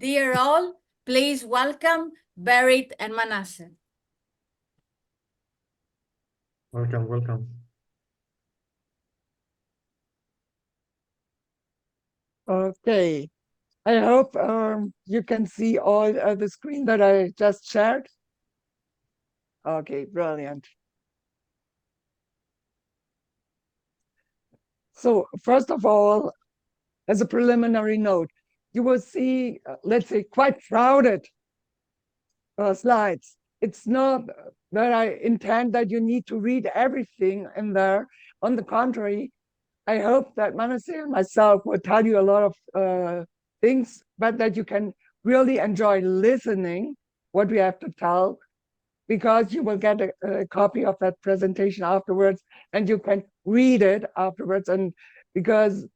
dear all, please welcome Berit and Manasseh. Welcome. Okay, I hope you can see all the screen that I just shared. Okay, brilliant. So first of all, as a preliminary note, you will see, let's say, quite crowded slides. It's not that I intend that you need to read everything in there. On the contrary, I hope that Manasseh and myself will tell you a lot of things, but that you can really enjoy listening what we have to tell, because you will get a copy of that presentation afterwards and you can read it afterwards. And because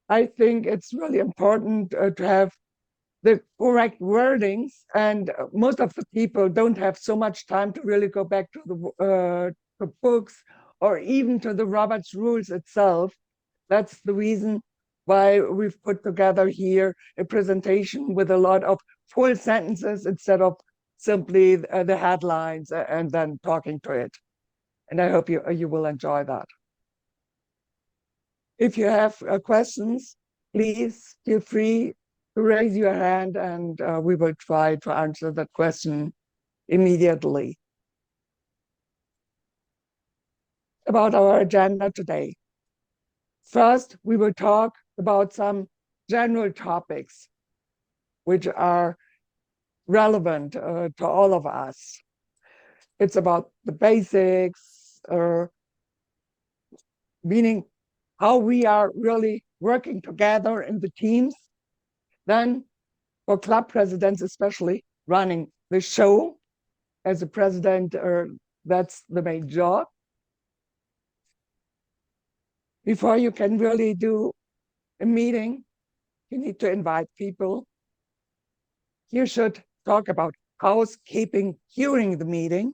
I think it's really important to have the correct wordings, and most of the people don't have so much time to really go back to the books or even to the Roberts Rules itself. That's the reason why we've put together here a presentation with a lot of full sentences instead of simply the headlines and then talking to it. And I hope you will enjoy that. If you have questions, please feel free to raise your hand and we will try to answer that question immediately. About our agenda today. First, we will talk about some general topics which are relevant to all of us. It's about the basics, meaning how we are really working together in the teams. Then for club presidents, especially running the show as a president, that's the main job. Before you can really do a meeting, you need to invite people. You should talk about housekeeping during the meeting,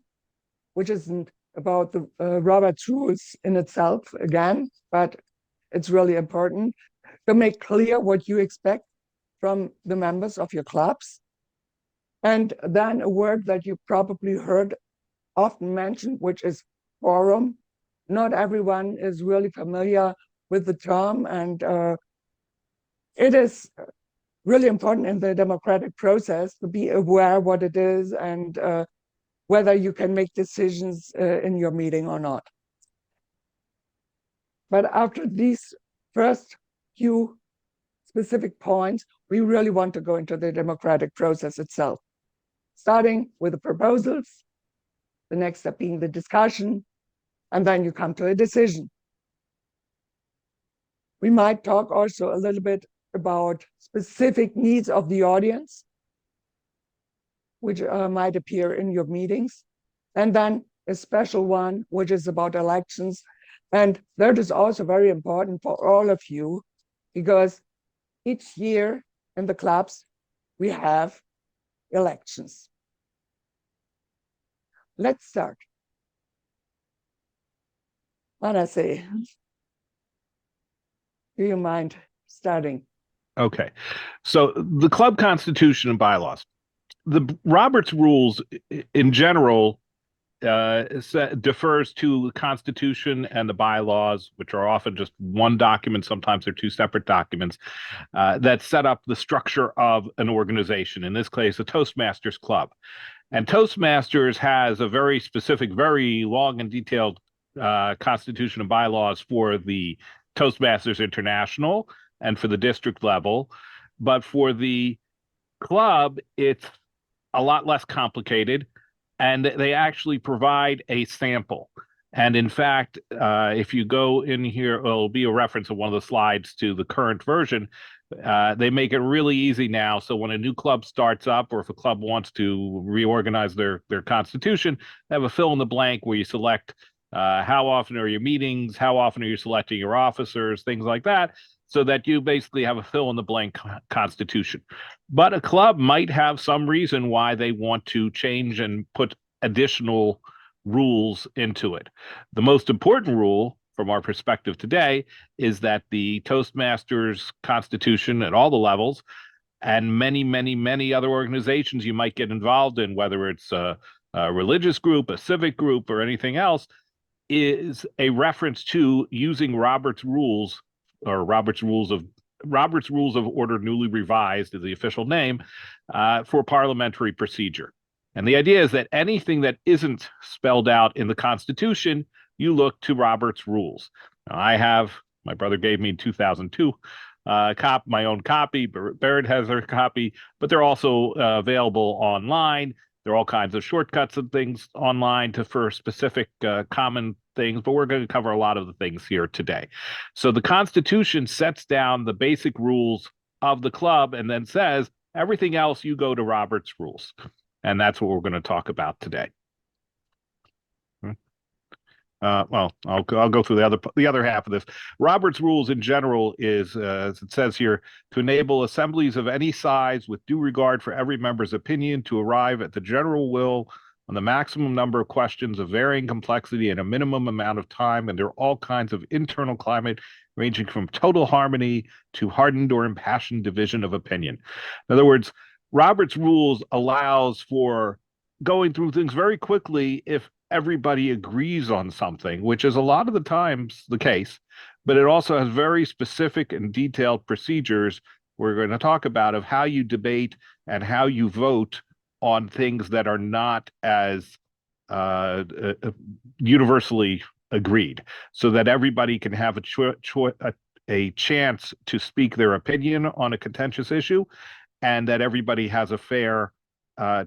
which isn't about the Roberts Rules in itself again, but it's really important to make clear what you expect from the members of your clubs. And then a word that you probably heard often mentioned, which is quorum. Not everyone is really familiar with the term, and it is really important in the democratic process to be aware what it is and whether you can make decisions in your meeting or not. But after these first few specific points, we really want to go into the democratic process itself, starting with the proposals, the next step being the discussion, and then you come to a decision. We might talk also a little bit about specific needs of the audience, which might appear in your meetings, and then a special one, which is about elections. And that is also very important for all of you, because each year in the clubs, we have elections. Let's start. Manasseh, do you mind starting? Okay. So the club constitution and bylaws. The Roberts Rules in general defers to the Constitution and the bylaws, which are often just one document. Sometimes they're two separate documents that set up the structure of an organization, in this case, a Toastmasters club. And Toastmasters has a very specific, very long and detailed Constitution and bylaws for the Toastmasters International and for the district level. But for the club, it's a lot less complicated, and they actually provide a sample. And in fact, if you go in here, it'll be a reference of one of the slides to the current version. They make it really easy now. So when a new club starts up, or if a club wants to reorganize their constitution, they have a fill in the blank where you select how often are your meetings, how often are you selecting your officers, things like that, so that you basically have a fill in the blank constitution. But a club might have some reason why they want to change and put additional rules into it. The most important rule from our perspective today is that the Toastmasters Constitution at all the levels and many, many, many other organizations you might get involved in, whether it's a religious group, a civic group, or anything else, is a reference to using Robert's rules, or Robert's Rules of Order newly revised is the official name, for parliamentary procedure. And the idea is that anything that isn't spelled out in the Constitution, you look to Robert's rules. Now, my brother gave me in 2002 my own copy. Berit has her copy, but they're also available online. There are all kinds of shortcuts and things online for specific common things, but we're going to cover a lot of the things here today. So the Constitution sets down the basic rules of the club and then says, everything else you go to Robert's rules. And that's what we're going to talk about today. Well, I'll go through the other half of this. Robert's rules in general is, as it says here, to enable assemblies of any size with due regard for every member's opinion to arrive at the general will on the maximum number of questions of varying complexity and a minimum amount of time, and there are all kinds of internal climate ranging from total harmony to hardened or impassioned division of opinion. In other words, Robert's rules allows for going through things very quickly if everybody agrees on something, which is a lot of the times the case, but it also has very specific and detailed procedures we're going to talk about of how you debate and how you vote on things that are not as universally agreed, so that everybody can have a chance to speak their opinion on a contentious issue, and that everybody has a fair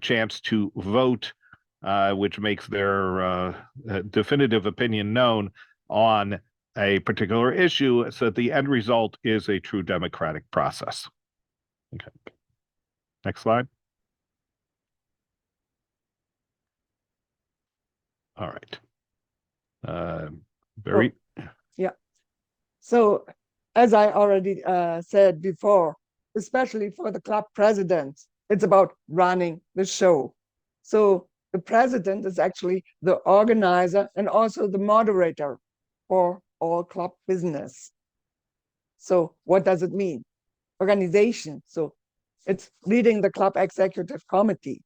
chance to vote, which makes their definitive opinion known on a particular issue, so that the end result is a true democratic process. Okay. Next slide. All right. Berit? Yeah. So, as I already said before, especially for the club president, it's about running the show. So the president is actually the organizer and also the moderator for all club business. So what does it mean? Organization. So it's leading the club executive committee,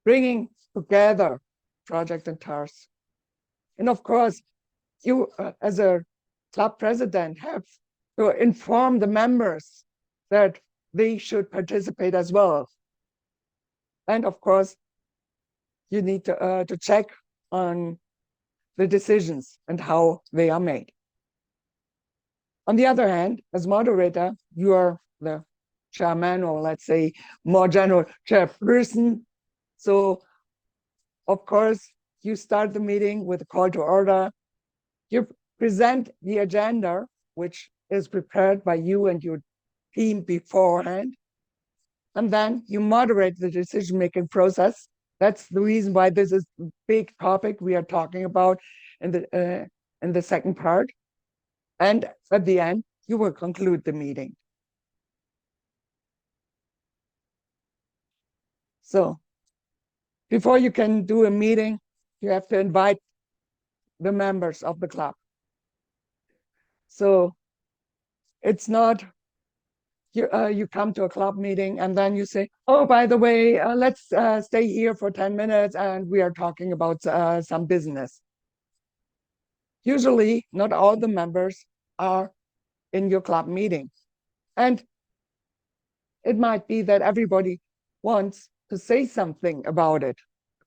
bringing together project and tasks. And of course, you as a club president have to inform the members that they should participate as well. And of course, you need to check on the decisions and how they are made. On the other hand, as moderator, you are the chairman, or let's say more general, chairperson. So of course, you start the meeting with a call to order. You present the agenda, which is prepared by you and your team beforehand. And then you moderate the decision-making process. That's the reason why this is a big topic we are talking about in the second part. And at the end, you will conclude the meeting. So before you can do a meeting, you have to invite the members of the club. So it's not you come to a club meeting and then you say, oh, by the way, let's stay here for 10 minutes and we are talking about some business. Usually, not all the members are in your club meeting. And it might be that everybody wants to say something about it,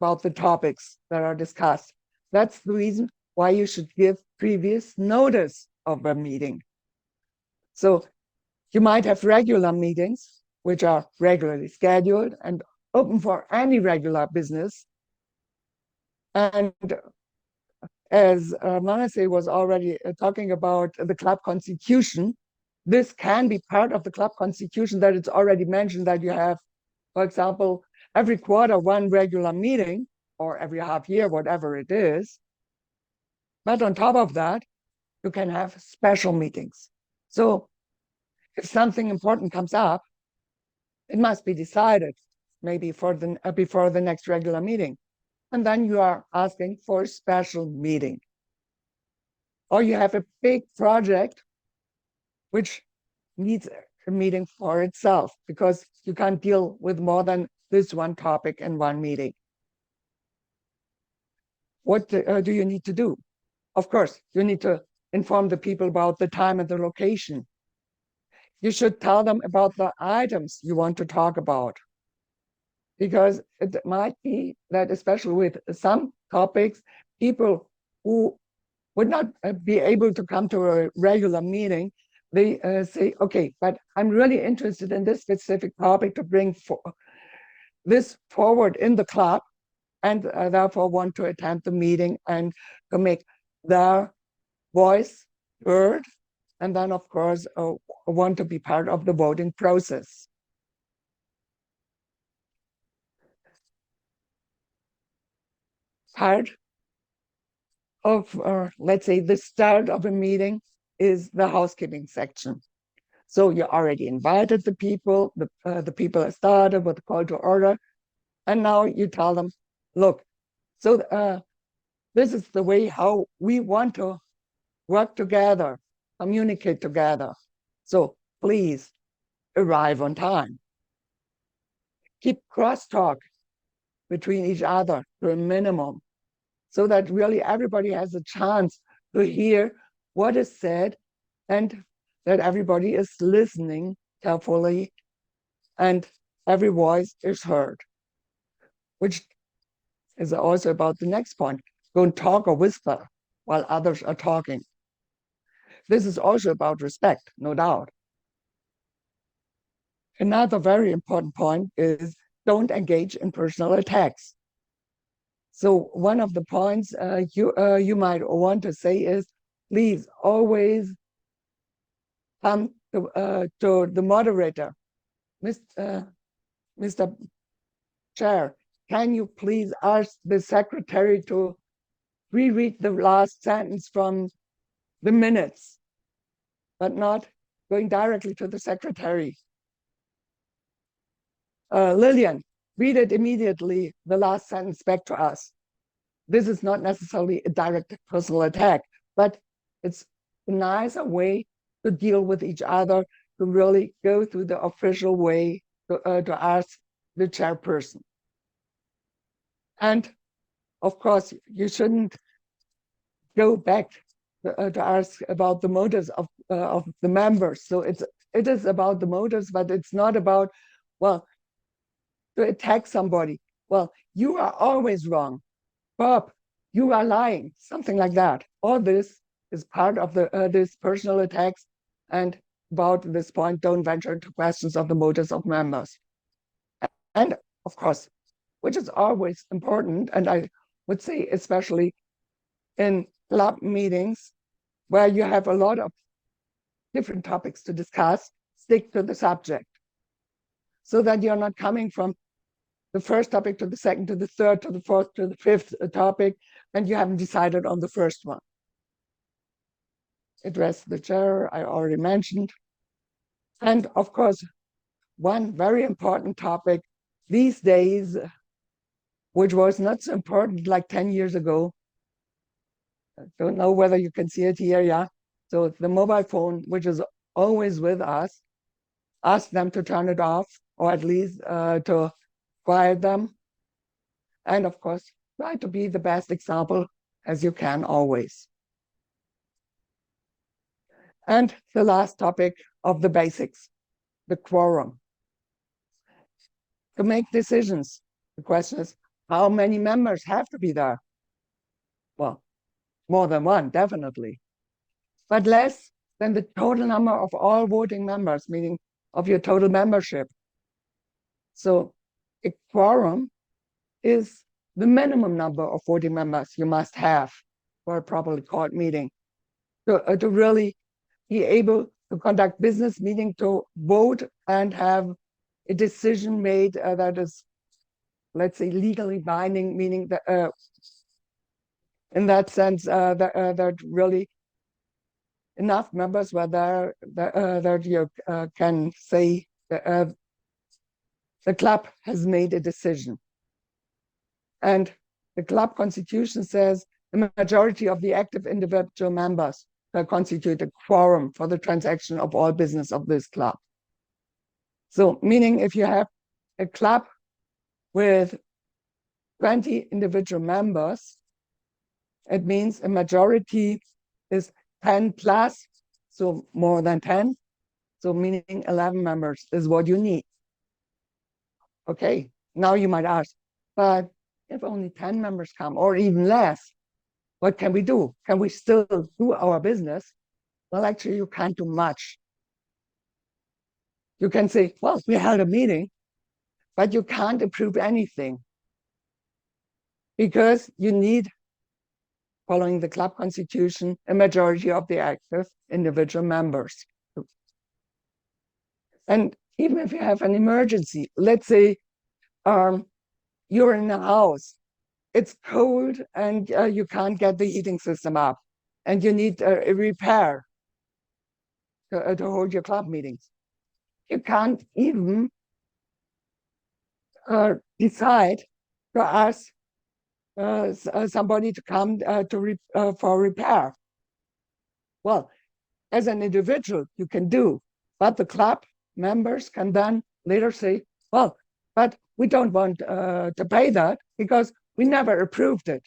about the topics that are discussed. That's the reason why you should give previous notice of a meeting. So you might have regular meetings, which are regularly scheduled and open for any regular business. And as Manasseh was already talking about the club constitution, this can be part of the club constitution, that it's already mentioned that you have, for example, every quarter one regular meeting, or every half year, whatever it is. But on top of that, you can have special meetings. So if something important comes up, it must be decided maybe before the next regular meeting. And then you are asking for a special meeting. Or you have a big project which needs a meeting for itself, because you can't deal with more than this one topic in one meeting. What do you need to do? Of course, you need to inform the people about the time and the location. You should tell them about the items you want to talk about, because it might be that, especially with some topics, people who would not be able to come to a regular meeting, they say, okay, but I'm really interested in this specific topic to bring this forward in the club, and therefore want to attend the meeting and to make their voice heard, and then, of course, want to be part of the voting process. Part of, let's say, the start of a meeting is the housekeeping section. So you already invited the people, the people have started with the call to order, and now you tell them, look, so this is the way how we want to work together, communicate together. So please arrive on time. Keep crosstalk between each other to a minimum, so that really everybody has a chance to hear what is said, and that everybody is listening carefully and every voice is heard, which is also about the next point. Don't talk or whisper while others are talking. This is also about respect, no doubt. Another very important point is don't engage in personal attacks. So one of the points you might want to say is, please always come to the moderator. Mr. Chair, can you please ask the secretary to reread the last sentence from the minutes, but not going directly to the secretary. Lillian, read it immediately, the last sentence back to us. This is not necessarily a direct personal attack, but it's a nicer way to deal with each other, to really go through the official way to ask the chairperson. And of course, you shouldn't go back to ask about the motives of the members. So it is about the motives, but it's not about, well, to attack somebody. Well, you are always wrong. Bob, you are lying, something like that. All this is part of this personal attacks, and about this point, don't venture into questions of the motives of members. And of course, which is always important, and I would say especially in club meetings where you have a lot of different topics to discuss, stick to the subject, so that you're not coming from the first topic to the second, to the third, to the fourth, to the fifth topic, and you haven't decided on the first one. Address the chair, I already mentioned. And of course, one very important topic these days, which was not so important like 10 years ago. I don't know whether you can see it here, yeah. So the mobile phone, which is always with us, ask them to turn it off, or at least to quiet them. And of course, try to be the best example as you can always. And the last topic of the basics, the quorum. To make decisions, the question is, how many members have to be there? Well, more than one, definitely. But less than the total number of all voting members, meaning of your total membership. So a quorum is the minimum number of voting members you must have for a properly called meeting to really be able to conduct business, meaning to vote and have a decision made that is, let's say, legally binding, meaning that in that sense that really enough members were there that you can say the club has made a decision. And the club constitution says the majority of the active individual members constitute a quorum for the transaction of all business of this club. So meaning if you have a club with 20 individual members, it means a majority is 10 plus, so more than 10. So meaning 11 members is what you need. Okay, now you might ask, but if only 10 members come or even less, what can we do? Can we still do our business? Well, actually, you can't do much. You can say, well, we held a meeting, but you can't approve anything because you need, following the club constitution, a majority of the active individual members. And even if you have an emergency, let's say you're in a house, it's cold and you can't get the heating system up and you need a repair to hold your club meetings. You can't even decide to ask somebody to come for repair. Well, as an individual, you can do, but the club members can then later say, well, but we don't want to pay that because we never approved it.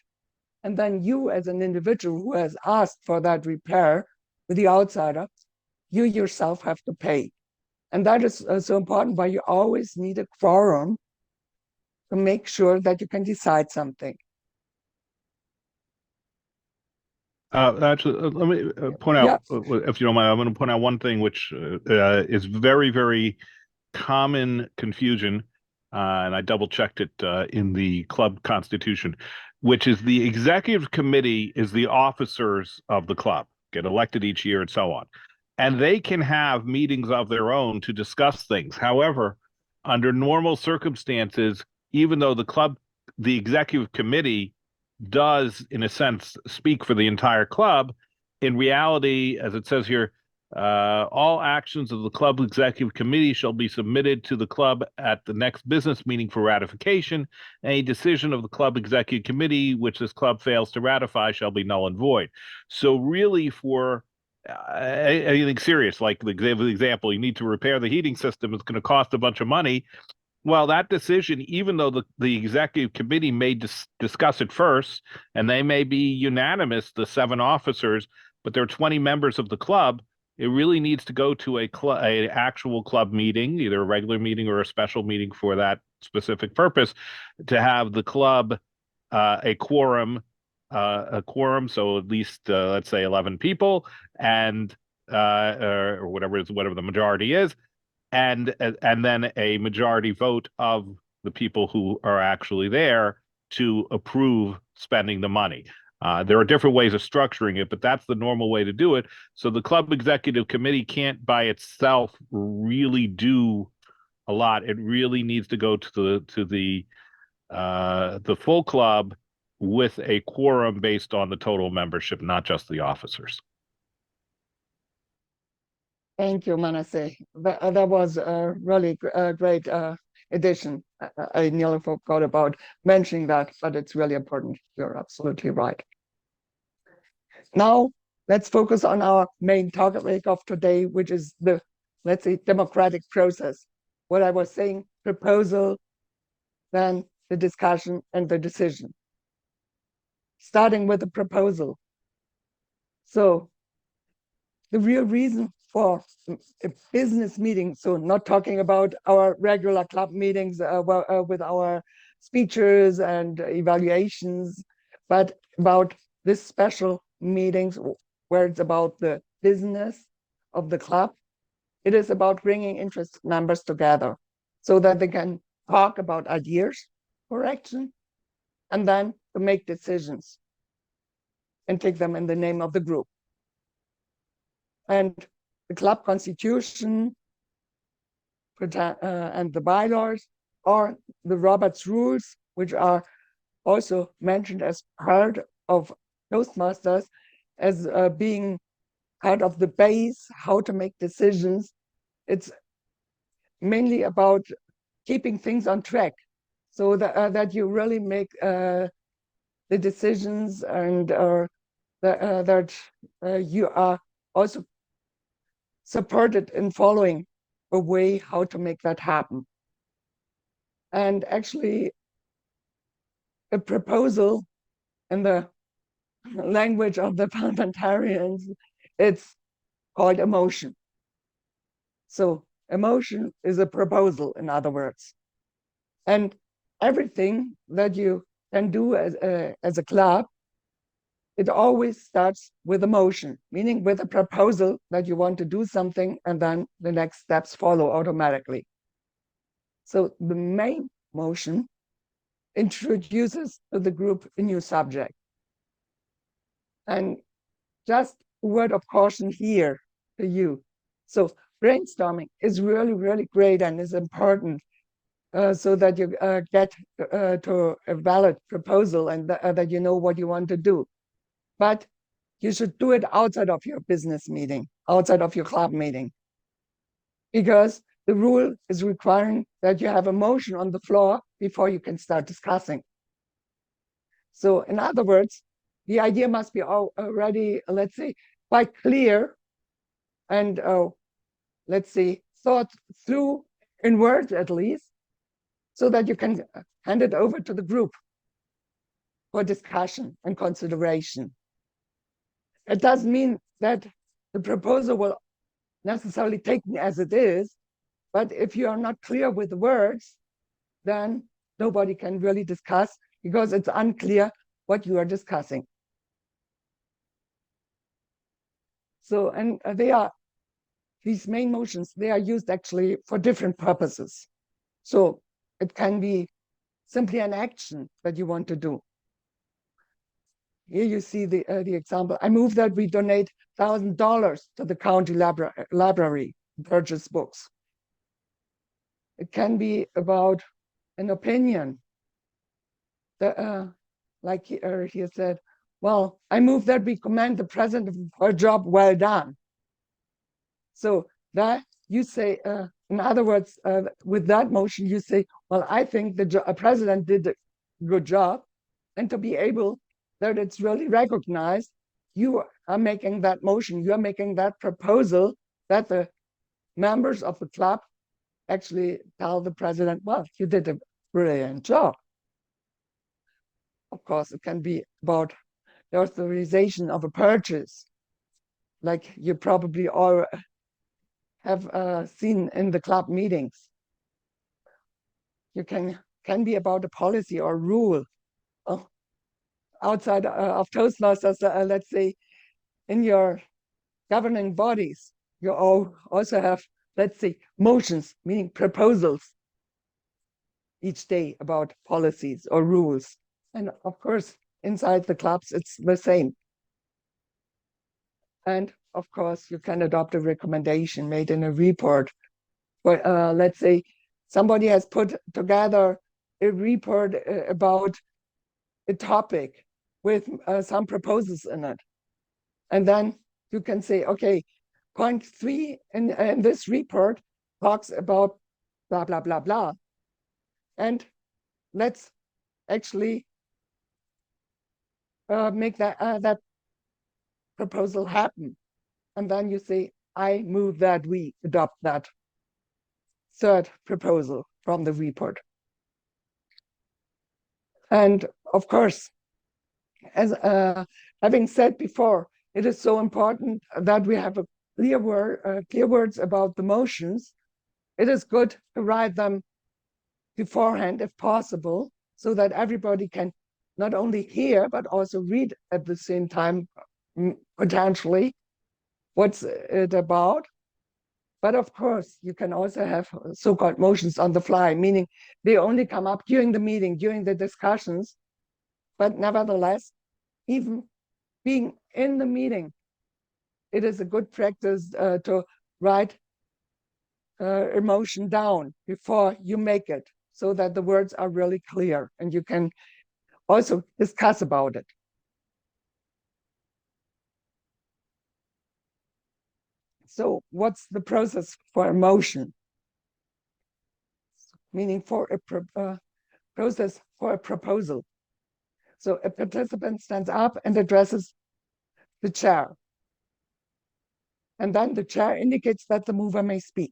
And then you, as an individual who has asked for that repair with the outsider, you yourself have to pay. And that is so important, why you always need a quorum to make sure that you can decide something. Actually, let me point out, if you don't mind, I'm going to point out one thing which is very, very common confusion, and I double checked it in the club constitution, which is the executive committee is the officers of the club, get elected each year and so on. And they can have meetings of their own to discuss things. However, under normal circumstances, even though the executive committee does, in a sense, speak for the entire club, in reality, as it says here, all actions of the club executive committee shall be submitted to the club at the next business meeting for ratification. Any decision of the club executive committee which this club fails to ratify shall be null and void. So really for anything serious, like the example, you need to repair the heating system, it's going to cost a bunch of money. Well, that decision, even though the executive committee may discuss it first, and they may be unanimous, the 7 officers, but there are 20 members of the club, it really needs to go to a actual club meeting, either a regular meeting or a special meeting for that specific purpose, to have the club a quorum, so at least let's say 11 people, and or whatever the majority is. And then a majority vote of the people who are actually there to approve spending the money. There are different ways of structuring it, but that's the normal way to do it. So the club executive committee can't by itself really do a lot. It really needs to go to the full club with a quorum based on the total membership, not just the officers. Thank you, Manasseh. That was a really great addition. I nearly forgot about mentioning that, but it's really important. You're absolutely right. Now, let's focus on our main topic of today, which is the, let's say, democratic process. What I was saying, proposal, then the discussion and the decision. Starting with the proposal. So the real reason for a business meeting, so not talking about our regular club meetings with our speeches and evaluations, but about this special meetings where it's about the business of the club. It is about bringing interest members together so that they can talk about ideas for action and then to make decisions and take them in the name of the group. And the club constitution and the bylaws are the Roberts rules, which are also mentioned as part of Toastmasters as being part of the base, how to make decisions. It's mainly about keeping things on track so that you really make the decisions and that you are also supported in following a way how to make that happen. And actually, a proposal in the language of the parliamentarians, it's called a motion. So a motion is a proposal, in other words. And everything that you can do as a club, it always starts with a motion, meaning with a proposal that you want to do something, and then the next steps follow automatically. So the main motion introduces to the group a new subject. And just a word of caution here to you. So brainstorming is really, really great and is important so that you get to a valid proposal and that you know what you want to do. But you should do it outside of your business meeting, outside of your club meeting, because the rule is requiring that you have a motion on the floor before you can start discussing. So in other words, the idea must be already, let's say, quite clear and, let's say, thought through in words at least, so that you can hand it over to the group for discussion and consideration. It doesn't mean that the proposal will necessarily taken as it is, but if you are not clear with the words, then nobody can really discuss because it's unclear what you are discussing. So, and these main motions, they are used actually for different purposes. So it can be simply an action that you want to do. Here you see the example. I move that we donate $1,000 to the county library, purchase books. It can be about an opinion. Like he said, well, I move that we commend the president for a job well done. So that you say, in other words, with that motion, you say, well, I think the president did a good job. And to be able that it's really recognized, you are making that motion, you are making that proposal that the members of the club actually tell the president, well, you did a brilliant job. Of course, it can be about the authorization of a purchase, like you probably all have seen in the club meetings. You can be about a policy or rule. Outside of Toastmasters, let's say, in your governing bodies, you all also have, let's say, motions, meaning proposals each day about policies or rules. And of course, inside the clubs, it's the same. And of course, you can adopt a recommendation made in a report. But let's say somebody has put together a report about a topic with some proposals in it. And then you can say, okay, point 3 in this report talks about blah, blah, blah, blah. And let's actually make that proposal happen. And then you say, I move that we adopt that third proposal from the report. And of course, as having said before, it is so important that we have a clear words about the motions. It is good to write them beforehand, if possible, so that everybody can not only hear, but also read at the same time, potentially, what's it about. But of course, you can also have so-called motions on the fly, meaning they only come up during the meeting, during the discussions. But nevertheless, even being in the meeting, it is a good practice to write a motion down before you make it, so that the words are really clear and you can also discuss about it. So what's the process for a motion? Meaning for a process for a proposal. So a participant stands up and addresses the chair. And then the chair indicates that the mover may speak.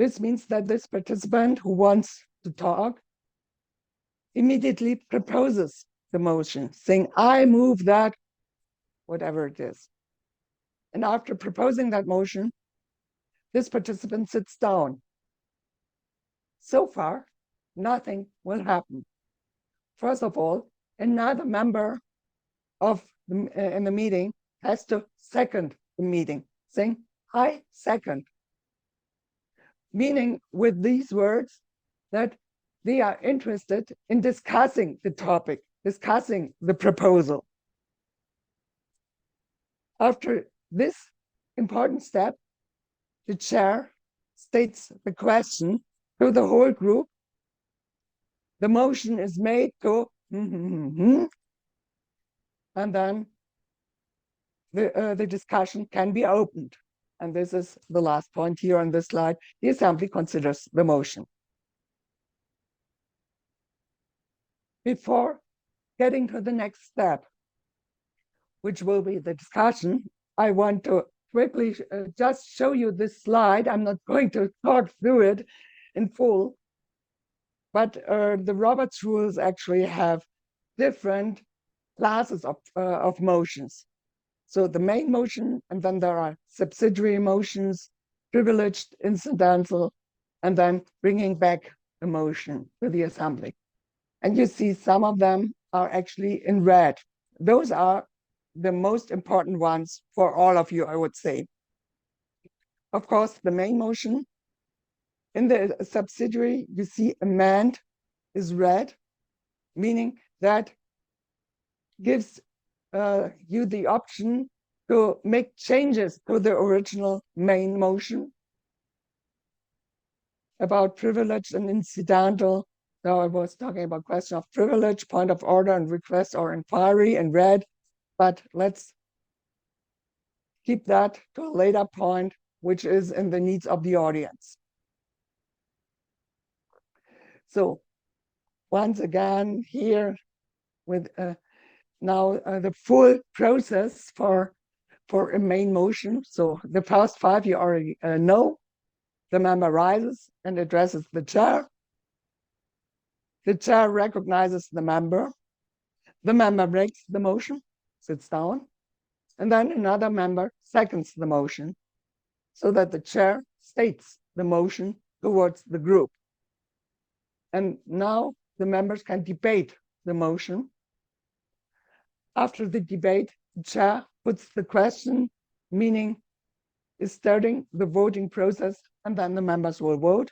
This means that this participant who wants to talk immediately proposes the motion, saying, I move that, whatever it is. And after proposing that motion, this participant sits down. So far, nothing will happen. First of all, another member of in the meeting has to second the meeting, saying, I second. Meaning with these words that they are interested in discussing the topic, discussing the proposal. After this important step, the chair states the question to the whole group. The motion is made to, and then the discussion can be opened. And this is the last point here on this slide. The assembly considers the motion. Before getting to the next step, which will be the discussion, I want to quickly just show you this slide. I'm not going to talk through it in full, but the Roberts rules actually have different classes of motions. So the main motion, and then there are subsidiary motions, privileged, incidental, and then bringing back the motion to the assembly. And you see some of them are actually in red. Those are the most important ones for all of you, I would say. Of course, the main motion. In the subsidiary, you see amend is red, meaning that gives you the option to make changes to the original main motion. About privilege and incidental, now I was talking about question of privilege, point of order, and request or inquiry in red, but let's keep that to a later point, which is in the needs of the audience. So once again, here with now the full process for a main motion. So the first five you already know. The member rises and addresses the chair. The chair recognizes the member. The member breaks the motion, sits down, and then another member seconds the motion so that the chair states the motion towards the group. And now the members can debate the motion. After the debate, the chair puts the question, meaning is starting the voting process, and then the members will vote.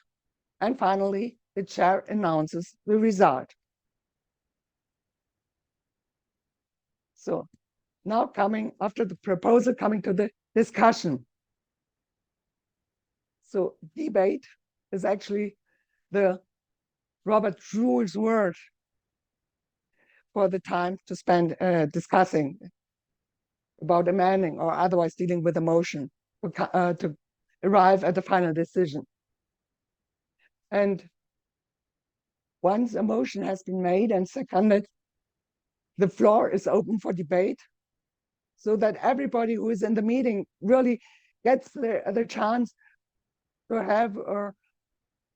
And finally, the chair announces the result. So now coming after the proposal, coming to the discussion. So debate is actually the Robert Rules word for the time to spend discussing about amending or otherwise dealing with a motion to arrive at the final decision. And once a motion has been made and seconded, the floor is open for debate so that everybody who is in the meeting really gets the chance to have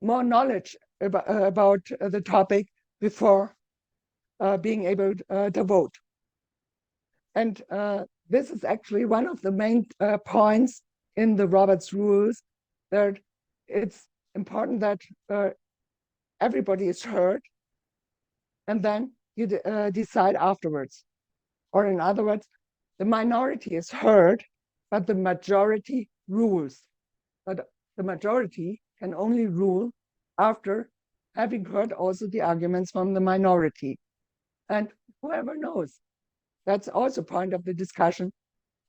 more knowledge about the topic before being able to vote. And this is actually one of the main points in the Roberts Rules, that it's important that everybody is heard, and then you decide afterwards. Or in other words, the minority is heard, but the majority rules. But the majority can only rule after having heard also the arguments from the minority. And whoever knows, that's also point of the discussion,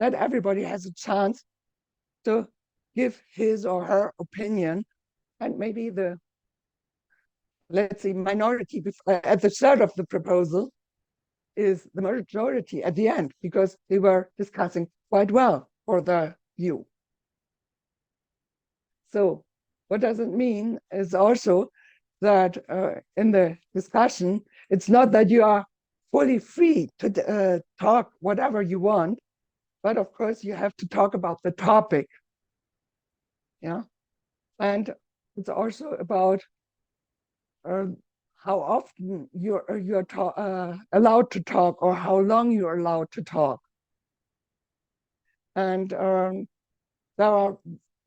that everybody has a chance to give his or her opinion, and maybe the, let's say, minority at the start of the proposal is the majority at the end, because they were discussing quite well for their view. So what does it mean is also that in the discussion, it's not that you are fully free to talk whatever you want, but of course you have to talk about the topic. Yeah. And it's also about how often you're allowed to talk, or how long you're allowed to talk. And there are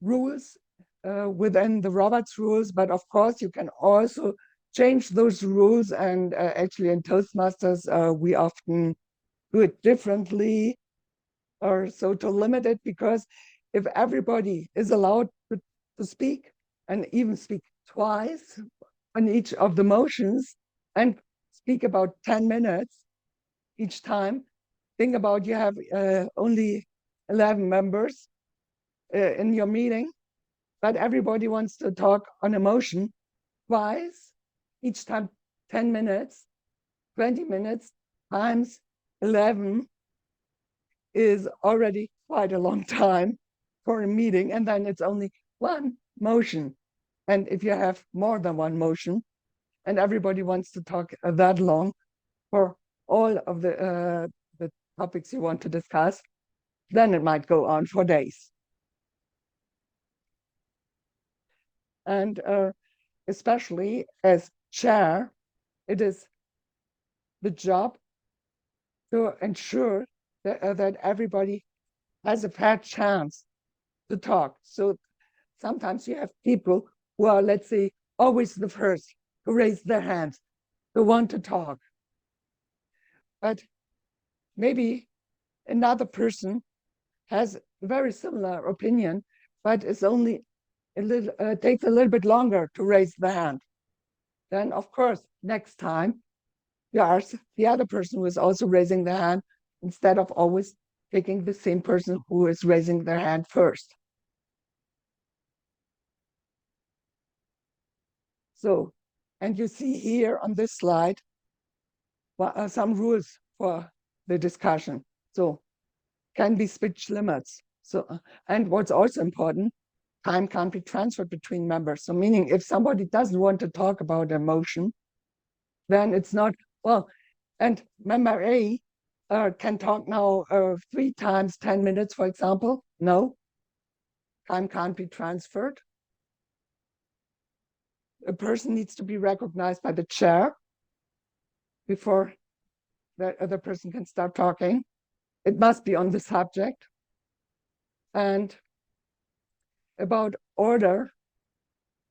rules within the Roberts rules, but of course you can also change those rules. And actually in Toastmasters, we often do it differently, or so to limit it, because if everybody is allowed to speak, and even speak twice on each of the motions, and speak about 10 minutes each time, think about you have only 11 members in your meeting, but everybody wants to talk on a motion twice, each time 10 minutes, 20 minutes times 11 is already quite a long time for a meeting, and then it's only one motion. And if you have more than one motion, and everybody wants to talk that long for all of the topics you want to discuss, then it might go on for days. And especially as chair, it is the job to ensure that everybody has a fair chance to talk. So sometimes you have people who are, let's say, always the first to raise their hands, to want to talk. But maybe another person has a very similar opinion, but it's only takes a little bit longer to raise the hand. Then, of course, next time you ask the other person who is also raising the hand, instead of always picking the same person who is raising their hand first. So, and you see here on this slide some rules for the discussion. So, can be speech limits. So, and what's also important, time can't be transferred between members. So, meaning if somebody doesn't want to talk about a motion, then it's not, well, and member A can talk now 3 times 10 minutes, for example. No, time can't be transferred. A person needs to be recognized by the chair before the other person can start talking. It must be on the subject. And about order,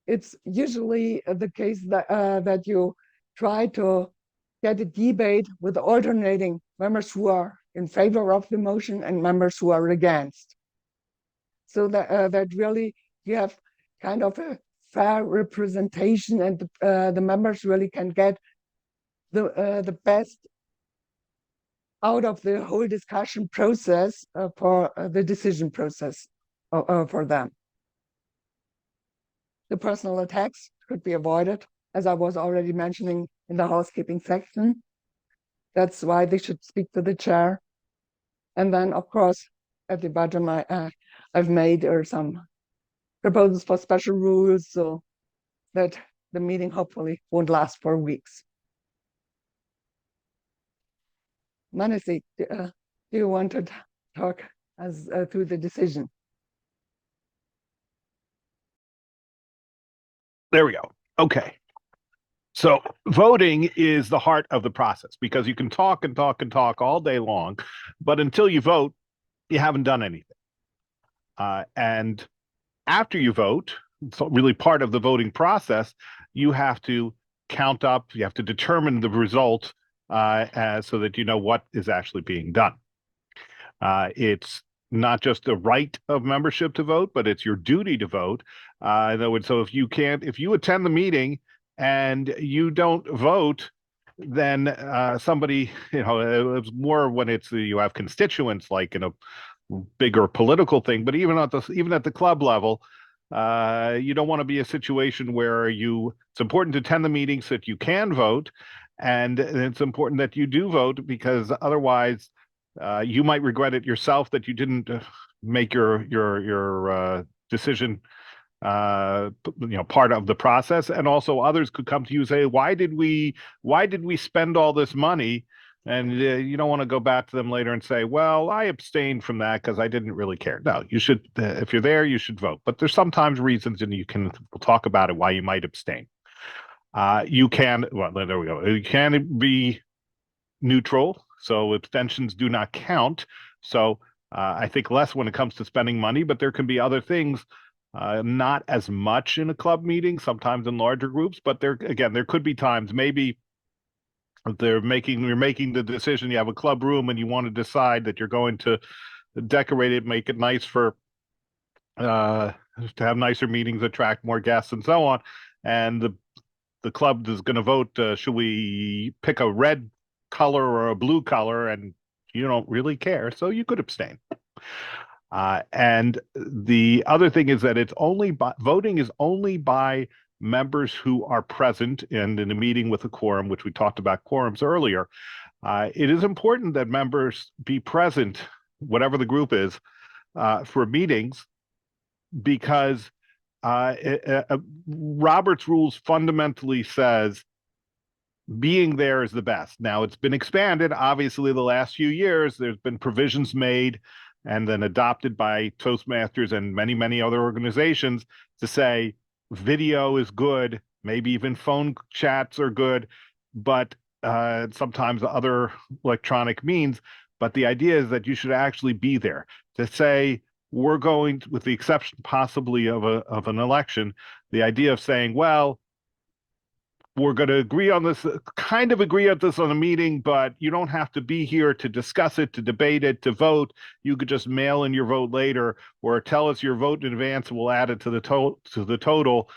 it's usually the case that, that you try to get a debate with alternating members who are in favor of the motion and members who are against. So that, that really you have kind of a fair representation, and the members really can get the best out of the whole discussion process for the decision process for them. The personal attacks could be avoided, as I was already mentioning in the housekeeping section. That's why they should speak to the chair. And then, of course, at the bottom, I've made some proposals for special rules so that the meeting hopefully won't last for weeks. Manasseh, do you want to talk as through the decision? There we go. Okay. So voting is the heart of the process, because you can talk and talk and talk all day long, but until you vote, you haven't done anything. And after you vote, so really part of the voting process, you have to count up, you have to determine the result so that you know what is actually being done. It's not just a right of membership to vote, but it's your duty to vote. So if you attend the meeting and you don't vote, then somebody, it's more when you have constituents, like in a bigger political thing, but even at the club level, you don't want to be a situation where it's important to attend the meeting so that you can vote, and it's important that you do vote, because otherwise you might regret it yourself that you didn't make your decision part of the process. And also others could come to you and say, why did we spend all this money And you don't want to go back to them later and say, well, I abstained from that because I didn't really care. No, you should, if you're there, you should vote. But there's sometimes reasons, and we'll talk about it, why you might abstain. You can, well, there we go. You can be neutral, so abstentions do not count. So I think less when it comes to spending money, but there can be other things, not as much in a club meeting, sometimes in larger groups, but there could be times maybe you're making the decision, you have a club room and you want to decide that you're going to decorate it, make it nice for to have nicer meetings, attract more guests and so on. And the club is going to vote, should we pick a red color or a blue color, and you don't really care, so you could abstain. And the other thing is that voting is only by members who are present and in a meeting with a quorum, which we talked about quorums earlier. It is important that members be present, whatever the group is, for meetings, because Robert's rules fundamentally says being there is the best. Now, it's been expanded, obviously, the last few years. There's been provisions made and then adopted by Toastmasters and many, many other organizations to say video is good, maybe even phone chats are good, but sometimes other electronic means. But the idea is that you should actually be there to say, we're going, with the exception possibly of an election, the idea of saying, well, we're going to agree on this, kind of agree on this on a meeting, but you don't have to be here to discuss it, to debate it, to vote. You could just mail in your vote later, or tell us your vote in advance, and we'll add it to the total.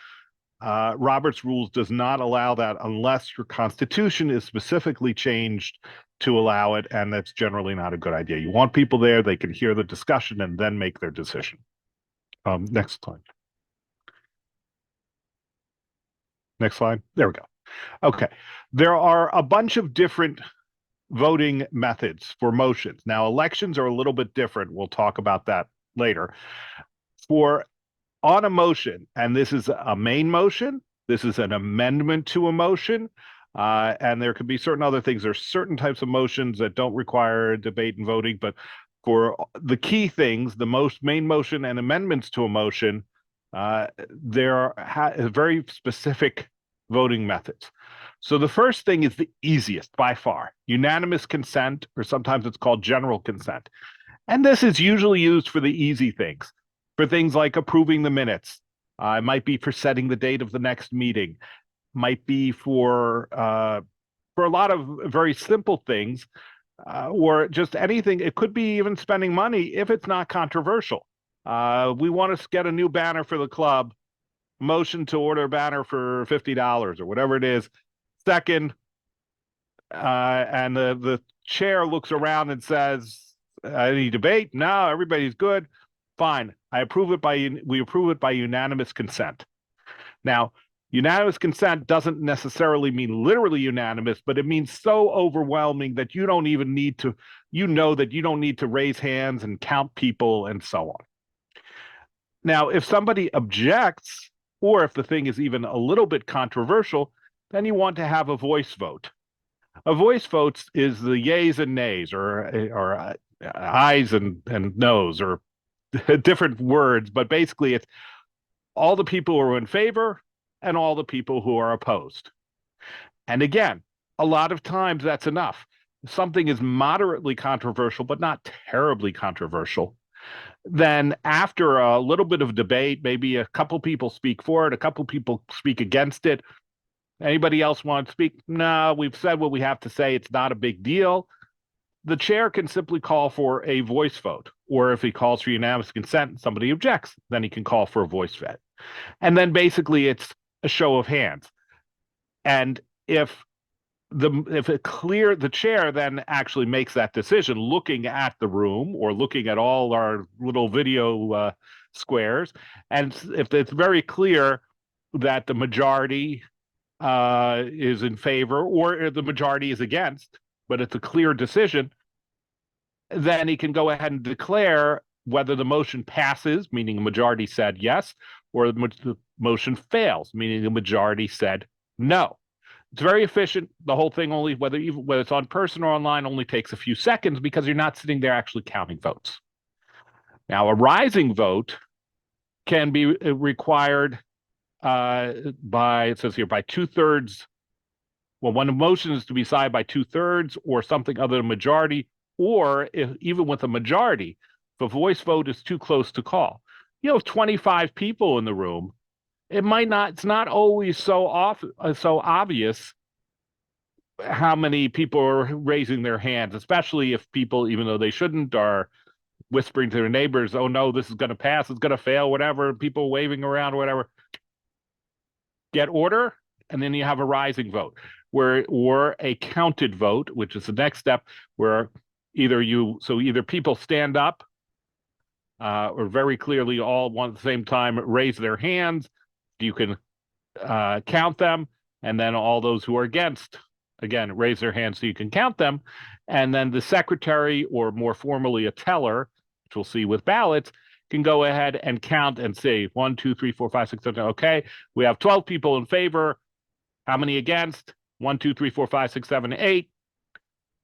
Robert's rules does not allow that unless your constitution is specifically changed to allow it, and that's generally not a good idea. You want people there, they can hear the discussion and then make their decision. Next slide. Next slide. There we go. Okay. There are a bunch of different voting methods for motions. Now, elections are a little bit different. We'll talk about that later. On a motion, and this is a main motion, this is an amendment to a motion, and there could be certain other things. There's certain types of motions that don't require debate and voting, but for the key things, the main motion and amendments to a motion, there are very specific voting methods. So the first thing is the easiest by far, unanimous consent, or sometimes it's called general consent. And this is usually used for the easy things, for things like approving the minutes. It might be for setting the date of the next meeting, might be for a lot of very simple things, or just anything. It could be even spending money if it's not controversial. We want to get a new banner for the club, motion to order a banner for $50 or whatever it is. Second, and the chair looks around and says, any debate? No, everybody's good. Fine. We approve it by unanimous consent. Now, unanimous consent doesn't necessarily mean literally unanimous, but it means so overwhelming that you don't even need to, that you don't need to raise hands and count people and so on. Now, if somebody objects, or if the thing is even a little bit controversial, then you want to have a voice vote. A voice vote is the yays and nays, or ayes and noes, or different words, but basically it's all the people who are in favor and all the people who are opposed. And again, a lot of times that's enough. Something is moderately controversial, but not terribly controversial. Then after a little bit of debate, maybe a couple people speak for it, a couple people speak against it. Anybody else want to speak? No, we've said what we have to say. It's not a big deal. The chair can simply call for a voice vote, or if he calls for unanimous consent and somebody objects, then he can call for a voice vote. And then basically it's a show of hands. And if the chair then actually makes that decision, looking at the room or looking at all our little video squares, and if it's very clear that the majority is in favor or the majority is against, but it's a clear decision, then he can go ahead and declare whether the motion passes, meaning a majority said yes, or the motion fails, meaning the majority said no. It's very efficient. The whole thing only, whether it's on person or online, only takes a few seconds because you're not sitting there actually counting votes. Now, a rising vote can be required it says here, by 2/3. Well, when a motion is to be decided by 2/3 or something other than majority, or even with a majority, if a voice vote is too close to call. 25 people in the room, it's not always so obvious how many people are raising their hands, especially if people, even though they shouldn't, are whispering to their neighbors, oh no, this is going to pass, it's going to fail, whatever, people waving around, whatever. Get order, and then you have a rising vote, or a counted vote, which is the next step, where either people stand up or very clearly all at the same time raise their hands. You can count them, and then all those who are against, again, raise their hands so you can count them. And then the secretary, or more formally a teller, which we'll see with ballots, can go ahead and count and say 1, 2, 3, 4, 5, 6, 7. Okay, we have 12 people in favor. How many against? 1, 2, 3, 4, 5, 6, 7, 8.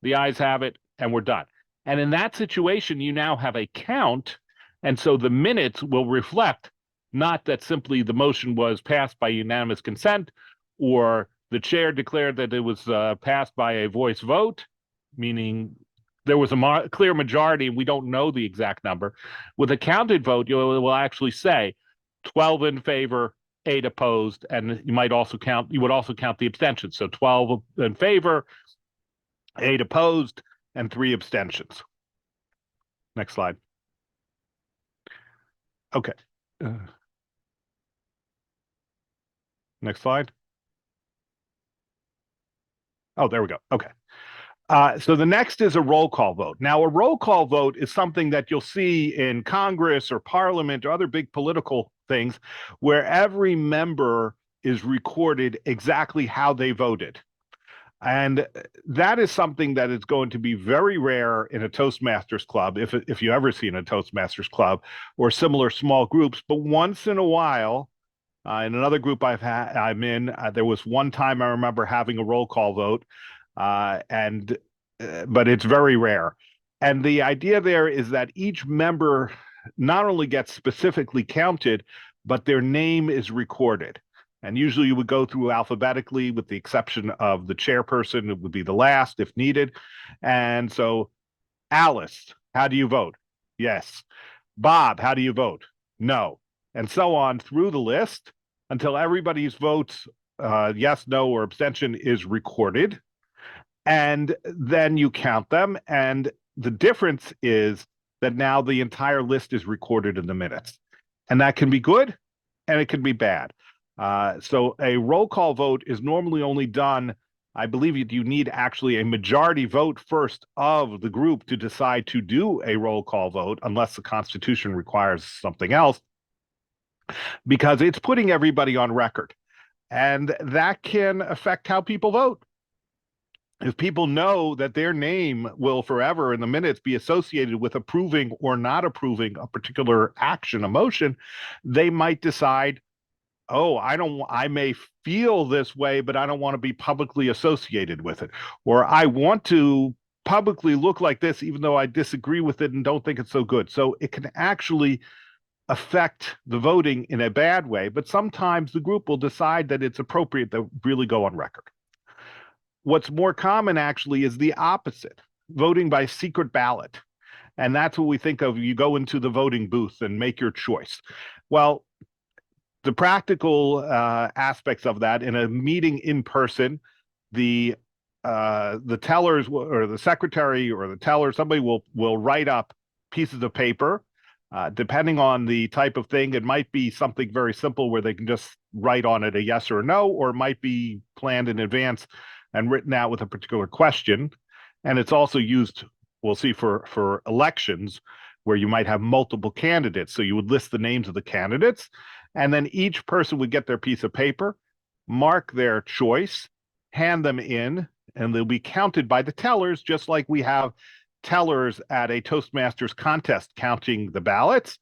The ayes have it, and we're done. And in that situation, you now have a count, and so the minutes will reflect not that simply the motion was passed by unanimous consent, or the chair declared that it was passed by a voice vote, meaning there was a clear majority and we don't know the exact number. With a counted vote, you will actually say 12 in favor, 8 opposed, and you would also count the abstentions. So 12 in favor, 8 opposed, and 3 abstentions. Next slide. Okay. Next slide. Oh, there we go. Okay. So the next is a roll call vote. Now, a roll call vote is something that you'll see in Congress or Parliament or other big political things where every member is recorded exactly how they voted. And that is something that is going to be very rare in a Toastmasters club, if you ever see in a Toastmasters club or similar small groups. But once in a while, in another group I'm in, there was one time I remember having a roll call vote, but it's very rare. And the idea there is that each member not only gets specifically counted, but their name is recorded. And usually you would go through alphabetically, with the exception of the chairperson. It would be the last if needed. And so, Alice, how do you vote? Yes. Bob, how do you vote? No. And so on through the list until everybody's votes, yes, no, or abstention, is recorded. And then you count them. And the difference is that now the entire list is recorded in the minutes. And that can be good and it can be bad. So a roll call vote is normally only done, I believe you need actually a majority vote first of the group to decide to do a roll call vote, unless the Constitution requires something else, because it's putting everybody on record. And that can affect how people vote. If people know that their name will forever in the minutes be associated with approving or not approving a particular action, a motion, they might decide, oh, I may feel this way, but I don't want to be publicly associated with it. Or I want to publicly look like this, even though I disagree with it and don't think it's so good. So it can actually affect the voting in a bad way, but sometimes the group will decide that it's appropriate to really go on record. What's more common actually is the opposite, voting by secret ballot. And that's what we think of. You go into the voting booth and make your choice. Well, the practical aspects of that, in a meeting in person, the tellers or the secretary or the teller, somebody will write up pieces of paper. Depending on the type of thing, it might be something very simple where they can just write on it a yes or a no, or it might be planned in advance and written out with a particular question. And it's also used, we'll see, for elections where you might have multiple candidates. So you would list the names of the candidates, and then each person would get their piece of paper, mark their choice, hand them in, and they'll be counted by the tellers, just like we have tellers at a Toastmasters contest counting the ballots.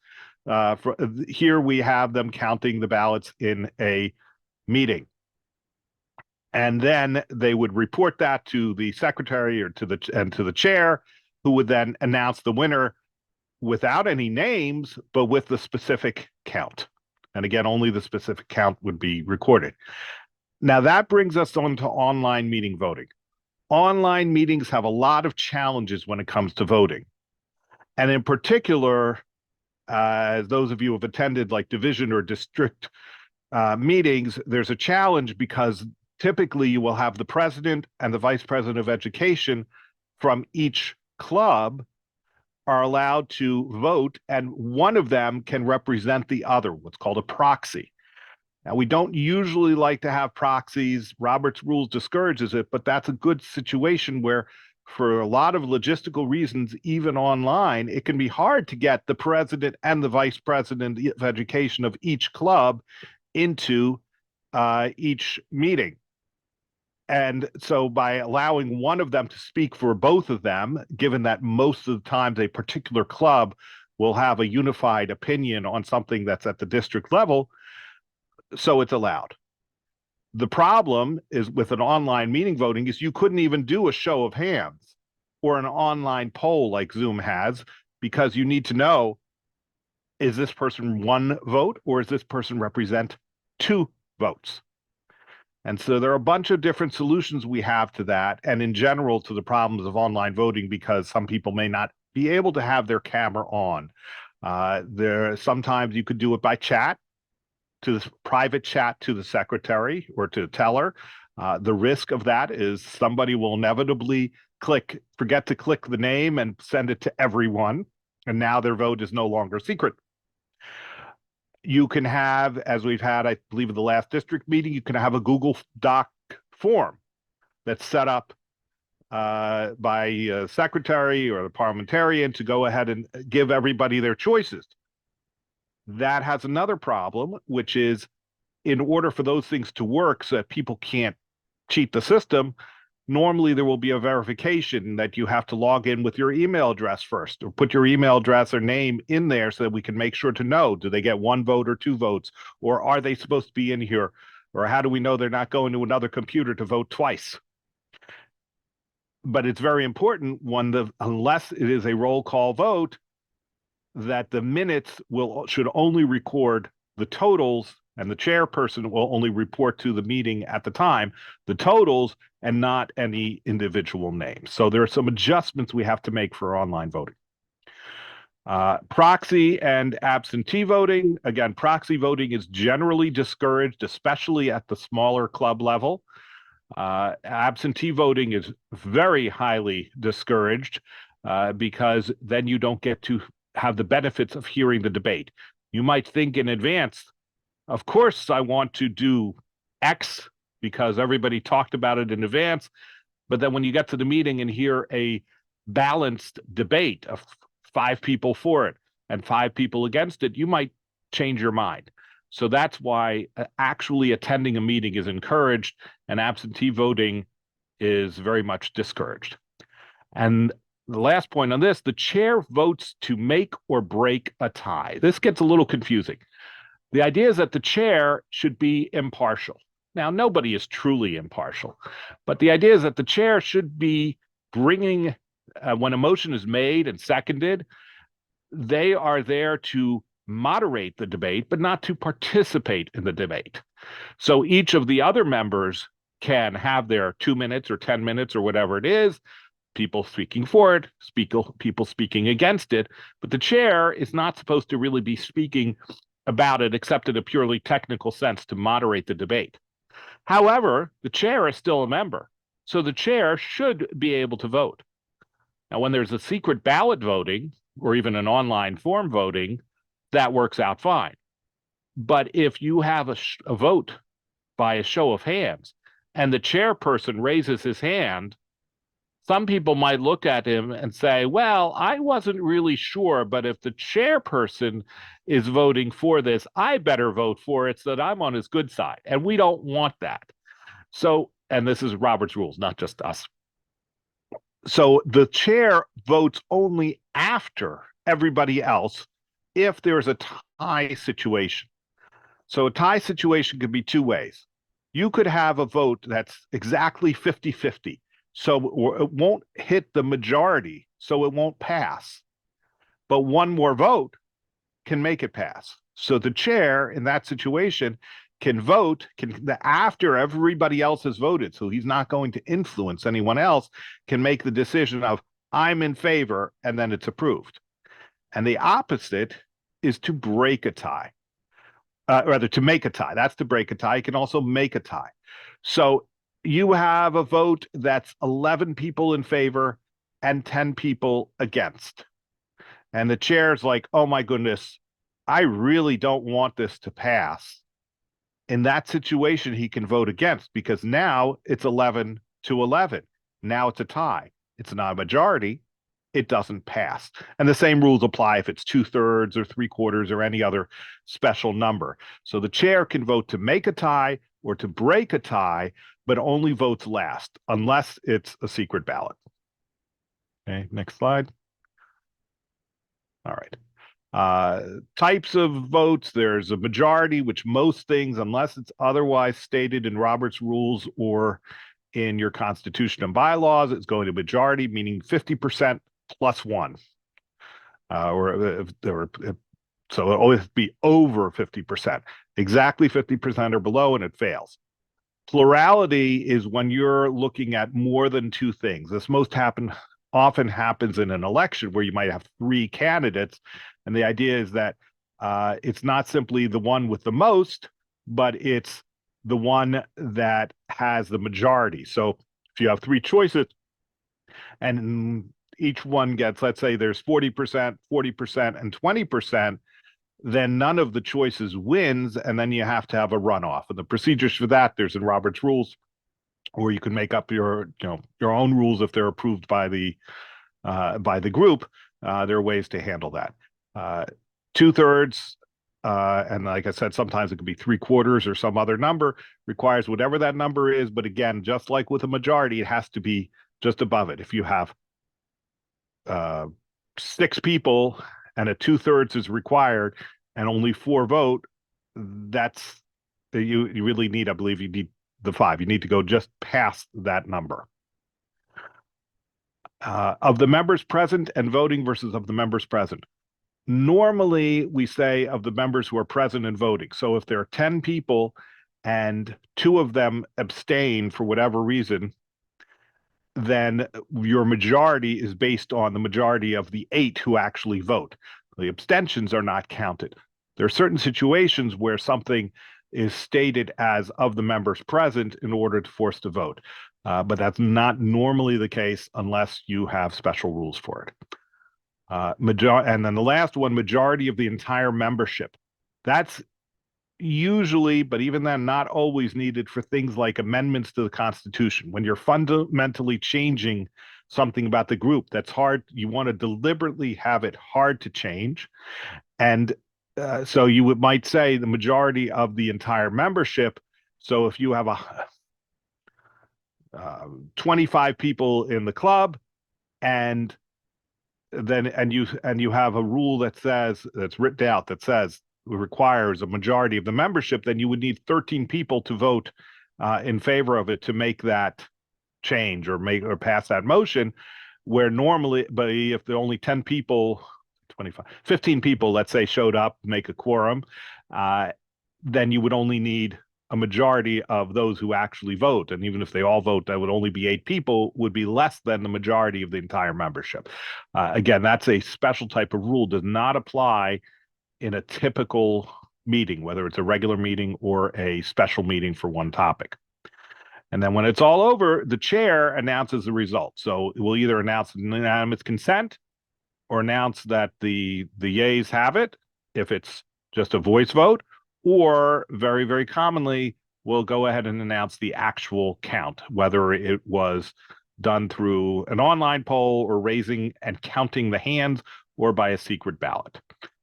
Here we have them counting the ballots in a meeting. And then they would report that to the secretary or to the chair, who would then announce the winner without any names, but with the specific count. And again, only the specific count would be recorded. Now that brings us on to online meeting voting. Online meetings have a lot of challenges when it comes to voting. And in particular, those of you who have attended like division or district meetings, there's a challenge because typically you will have the president and the vice president of education from each club are allowed to vote, and one of them can represent the other, what's called a proxy. Now, we don't usually like to have proxies. Robert's rules discourages it, but that's a good situation where, for a lot of logistical reasons, even online, it can be hard to get the president and the vice president of education of each club into each meeting. And so by allowing one of them to speak for both of them, given that most of the times a particular club will have a unified opinion on something that's at the district level, so it's allowed. The problem is with an online meeting voting is you couldn't even do a show of hands or an online poll like Zoom has, because you need to know, is this person one vote or is this person represent two votes? And so there are a bunch of different solutions we have to that, and in general to the problems of online voting, because some people may not be able to have their camera on. Sometimes you could do it by chat, to the private chat to the secretary or to the teller. The risk of that is somebody will inevitably forget to click the name and send it to everyone, and now their vote is no longer secret. You can have, as we've had, I believe, in the last district meeting, you can have a Google Doc form that's set up by a secretary or a parliamentarian to go ahead and give everybody their choices. That has another problem, which is, in order for those things to work so that people can't cheat the system, normally there will be a verification that you have to log in with your email address first, or put your email address or name in there so that we can make sure to know, do they get one vote or two votes, or are they supposed to be in here, or how do we know they're not going to another computer to vote twice? But it's very important, unless it is a roll call vote, that the minutes should only record the totals, and the chairperson will only report to the meeting at the time the totals and not any individual names. So there are some adjustments we have to make for online voting. Proxy and absentee voting. Again, proxy voting is generally discouraged, especially at the smaller club level. Absentee voting is very highly discouraged because then you don't get to have the benefits of hearing the debate. You might think in advance, of course, I want to do X because everybody talked about it in advance. But then when you get to the meeting and hear a balanced debate of 5 people for it and 5 people against it, you might change your mind. So that's why actually attending a meeting is encouraged, and absentee voting is very much discouraged. And the last point on this, the chair votes to make or break a tie. This gets a little confusing. The idea is that the chair should be impartial. Now, nobody is truly impartial, but the idea is that the chair should be bringing, when a motion is made and seconded, they are there to moderate the debate, but not to participate in the debate. So each of the other members can have their 2 minutes or 10 minutes or whatever it is, people speaking for it, people speaking against it, but the chair is not supposed to really be speaking about it except in a purely technical sense to moderate the debate. However, the chair is still a member, so the chair should be able to vote. Now, when there's a secret ballot voting or even an online form voting, that works out fine. But if you have a vote by a show of hands and the chairperson raises his hand, some people might look at him and say, well, I wasn't really sure, but if the chairperson is voting for this, I better vote for it so that I'm on his good side. And we don't want that. So, and this is Robert's rules, not just us. So the chair votes only after everybody else if there's a tie situation. So a tie situation could be 2 ways. you could have a vote that's exactly 50-50. So it won't hit the majority, so it won't pass. But one more vote can make it pass. So the chair in that situation can vote after everybody else has voted. So he's not going to influence anyone else, can make the decision of, I'm in favor, and then it's approved. And the opposite is to break a tie. Rather, to make a tie. That's to break a tie. You can also make a tie. So you have a vote that's 11 people in favor and 10 people against. And the chair's like, oh my goodness, I really don't want this to pass. In that situation, he can vote against, because now it's 11-11. Now it's a tie. It's not a majority. It doesn't pass. And the same rules apply if it's 2/3 or 3/4 or any other special number. So the chair can vote to make a tie or to break a tie, but only votes last unless it's a secret ballot. Okay, next slide. All right. Types of votes. There's a majority, which most things, unless it's otherwise stated in Robert's rules or in your constitution and bylaws, it's going to majority, meaning 50% plus one. So it'll always be over 50%. Exactly 50% or below, and it fails. Plurality is when you're looking at more than two things. This often happens in an election where you might have three candidates. And the idea is that it's not simply the one with the most, but it's the one that has the majority. So if you have three choices and each one gets, let's say there's 40%, 40%, and 20%, then none of the choices wins, and then you have to have a runoff. And the procedures for that, there's in Robert's rules, or you can make up your own rules if they're approved by the group. There are ways to handle that. 2/3, and like I said, sometimes it could be 3/4 or some other number, requires whatever that number is. But again, just like with a majority, it has to be just above it. If you have 6 people and a 2/3 is required and only 4 vote, that's you really need, I believe you need the 5. You need to go just past that number. Of the members present and voting versus of the members present. Normally, we say of the members who are present and voting. So if there are 10 people and 2 of them abstain for whatever reason, then your majority is based on the majority of the 8 who actually vote. The abstentions are not counted. There are certain situations where something is stated as of the members present in order to force the vote. But that's not normally the case unless you have special rules for it. And then the last one, majority of the entire membership. That's usually, but even then, not always needed for things like amendments to the Constitution. When you're fundamentally changing something about the group, that's hard. You want to deliberately have it hard to change. And so you might say the majority of the entire membership. So if you have 25 people in the club, and you have a rule that says, that's written out, that says requires a majority of the membership, then you would need 13 people to vote in favor of it to make that change or pass that motion, where normally, but if there are only 10 people, 15 people, let's say, showed up, make a quorum, then you would only need a majority of those who actually vote. And even if they all vote, that would only be 8 people, would be less than the majority of the entire membership. Again, that's a special type of rule, does not apply in a typical meeting, whether it's a regular meeting or a special meeting for one topic. And then when it's all over, the chair announces the result. So it will either announce unanimous consent or announce that the yeas have it, if it's just a voice vote, or very, very commonly, we'll go ahead and announce the actual count, whether it was done through an online poll or raising and counting the hands or by a secret ballot.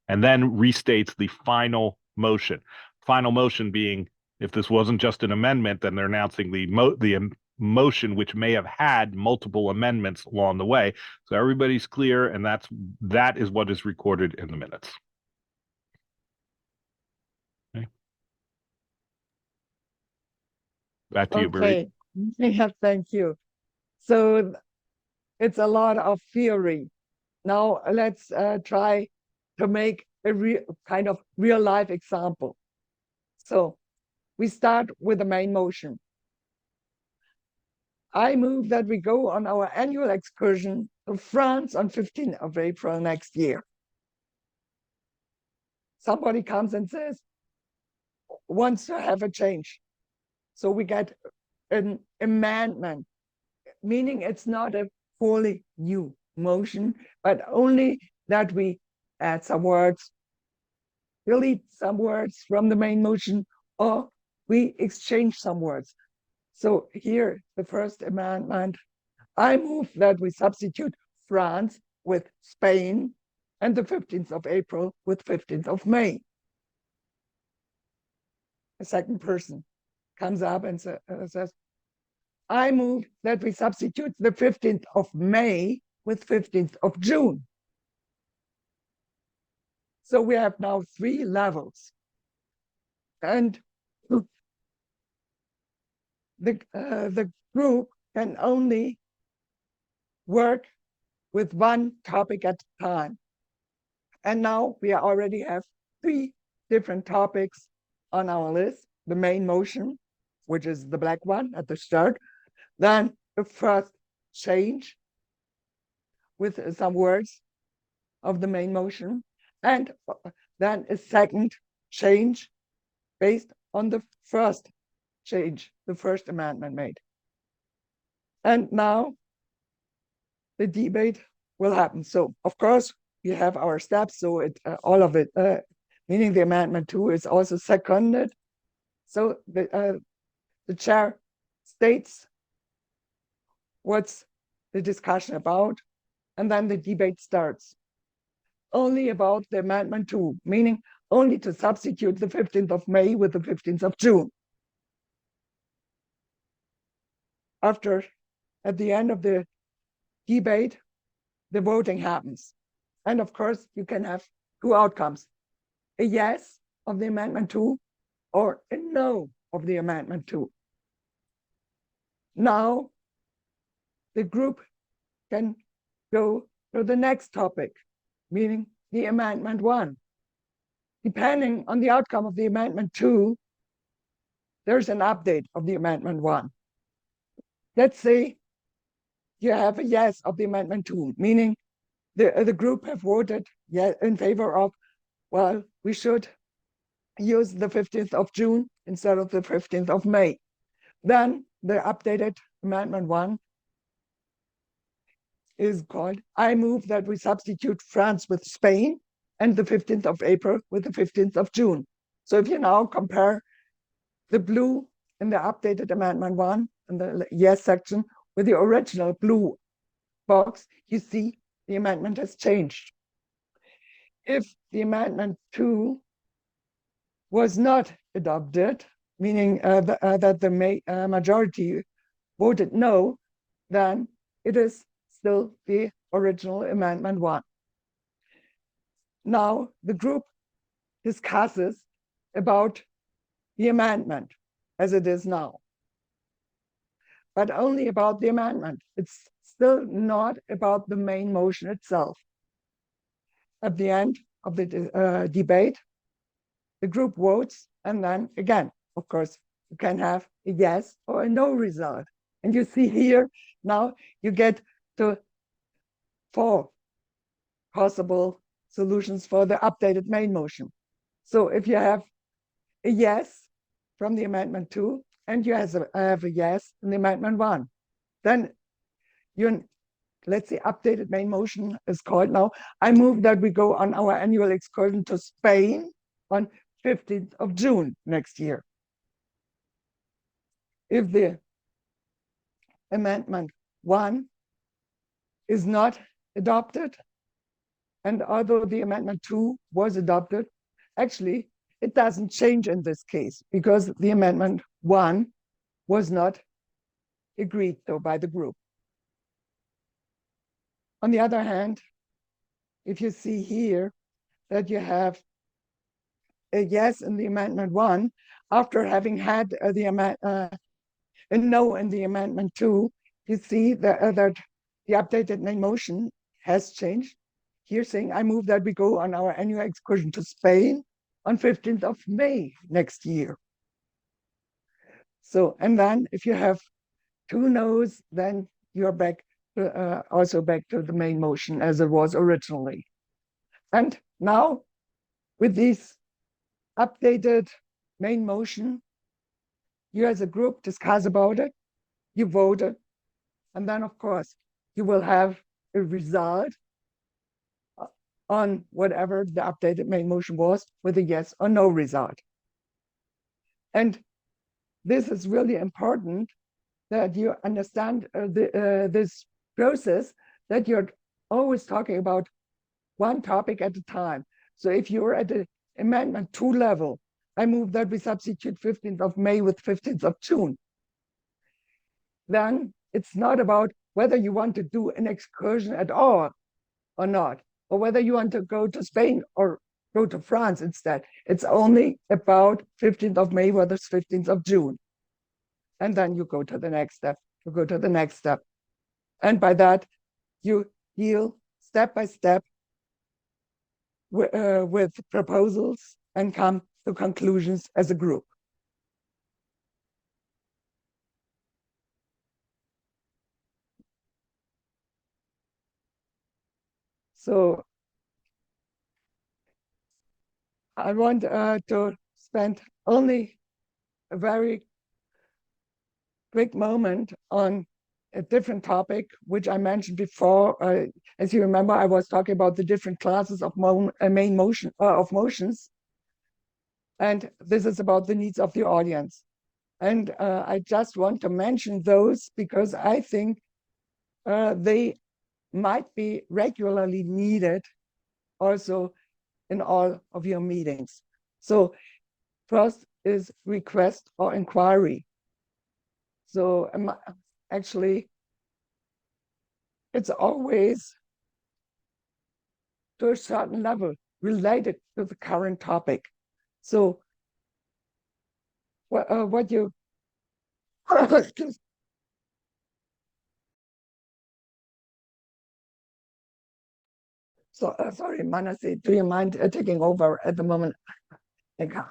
And then restates the final motion. Final motion being, if this wasn't just an amendment, then they're announcing the motion, which may have had multiple amendments along the way. So everybody's clear, and that is what is recorded in the minutes. Okay. Back to you, Berit. Okay. Yeah, thank you. So it's a lot of theory. Now let's try to make a kind of real life example. So we start with the main motion. I move that we go on our annual excursion to France on 15th of April next year. Somebody comes and says, wants to have a change. So we get an amendment, meaning it's not a fully new motion, but only that we add some words, delete some words from the main motion, or we exchange some words. So here, the first amendment, I move that we substitute France with Spain and the 15th of April with 15th of May. A second person comes up and says, I move that we substitute the 15th of May with 15th of June. So we have now 3 levels. And the group can only work with one topic at a time. And now we already have 3 different topics on our list. The main motion, which is the black one at the start. Then the first change with some words of the main motion. And then a second change based on the first change, the first amendment made. And now the debate will happen. So of course we have our steps. So all of it, meaning the amendment 2 is also seconded. So the chair states what's the discussion about, and then the debate starts. Only about the amendment 2, meaning only to substitute the 15th of May with the 15th of June. At the end of the debate, the voting happens. And of course, you can have 2 outcomes, a yes of the amendment 2 or a no of the amendment 2. Now, the group can go to the next topic, meaning the amendment 1. Depending on the outcome of the amendment 2, there's an update of the amendment 1. Let's say you have a yes of the amendment 2, meaning the group have voted in favor of, well, we should use the 15th of June instead of the 15th of May. Then the updated amendment 1 is called, I move that we substitute France with Spain and the 15th of April with the 15th of June. So if you now compare the blue in the updated amendment 1 in the yes section with the original blue box, you see the amendment has changed. If the amendment 2 was not adopted, meaning that the majority voted no, then it is still the original amendment 1. Now the group discusses about the amendment as it is now, but only about the amendment. It's still not about the main motion itself. At the end of the debate, the group votes, and then again, of course, you can have a yes or a no result. And you see here, now you get to 4 possible solutions for the updated main motion. So if you have a yes from the amendment 2, and you have a yes in the amendment 1, then let's say updated main motion is called now, I move that we go on our annual excursion to Spain on 15th of June next year. If the amendment 1 is not adopted, and although the amendment 2 was adopted, actually it doesn't change in this case because the amendment 1 was not agreed to by the group. On the other hand, if you see here that you have a yes in the amendment 1, after having had no in the amendment 2, you see that the updated main motion has changed. Here saying, I move that we go on our annual excursion to Spain on 15th of May next year. So, and then if you have 2 no's, then you're back also back to the main motion as it was originally. And now with this updated main motion, you as a group discuss about it, you vote it, and then of course you will have a result on whatever the updated main motion was with a yes or no result. And this is really important that you understand this process, that you're always talking about one topic at a time. So if you're at the amendment 2 level, I move that we substitute 15th of May with 15th of June. Then it's not about whether you want to do an excursion at all or not, or whether you want to go to Spain or go to France instead. It's only about 15th of May versus 15th of June. And then you go to the next step, you go to the next step. And by that, you deal step by step with proposals and come to conclusions as a group. So I want to spend only a very quick moment on a different topic, which I mentioned before. As you remember, I was talking about the different classes of main motion of motions, and this is about the needs of the audience. And I just want to mention those because I think they might be regularly needed also in all of your meetings. So first is request or inquiry. So actually, it's always to a certain level related to the current topic. So what you So, sorry, Manasseh, do you mind taking over at the moment? Thank you.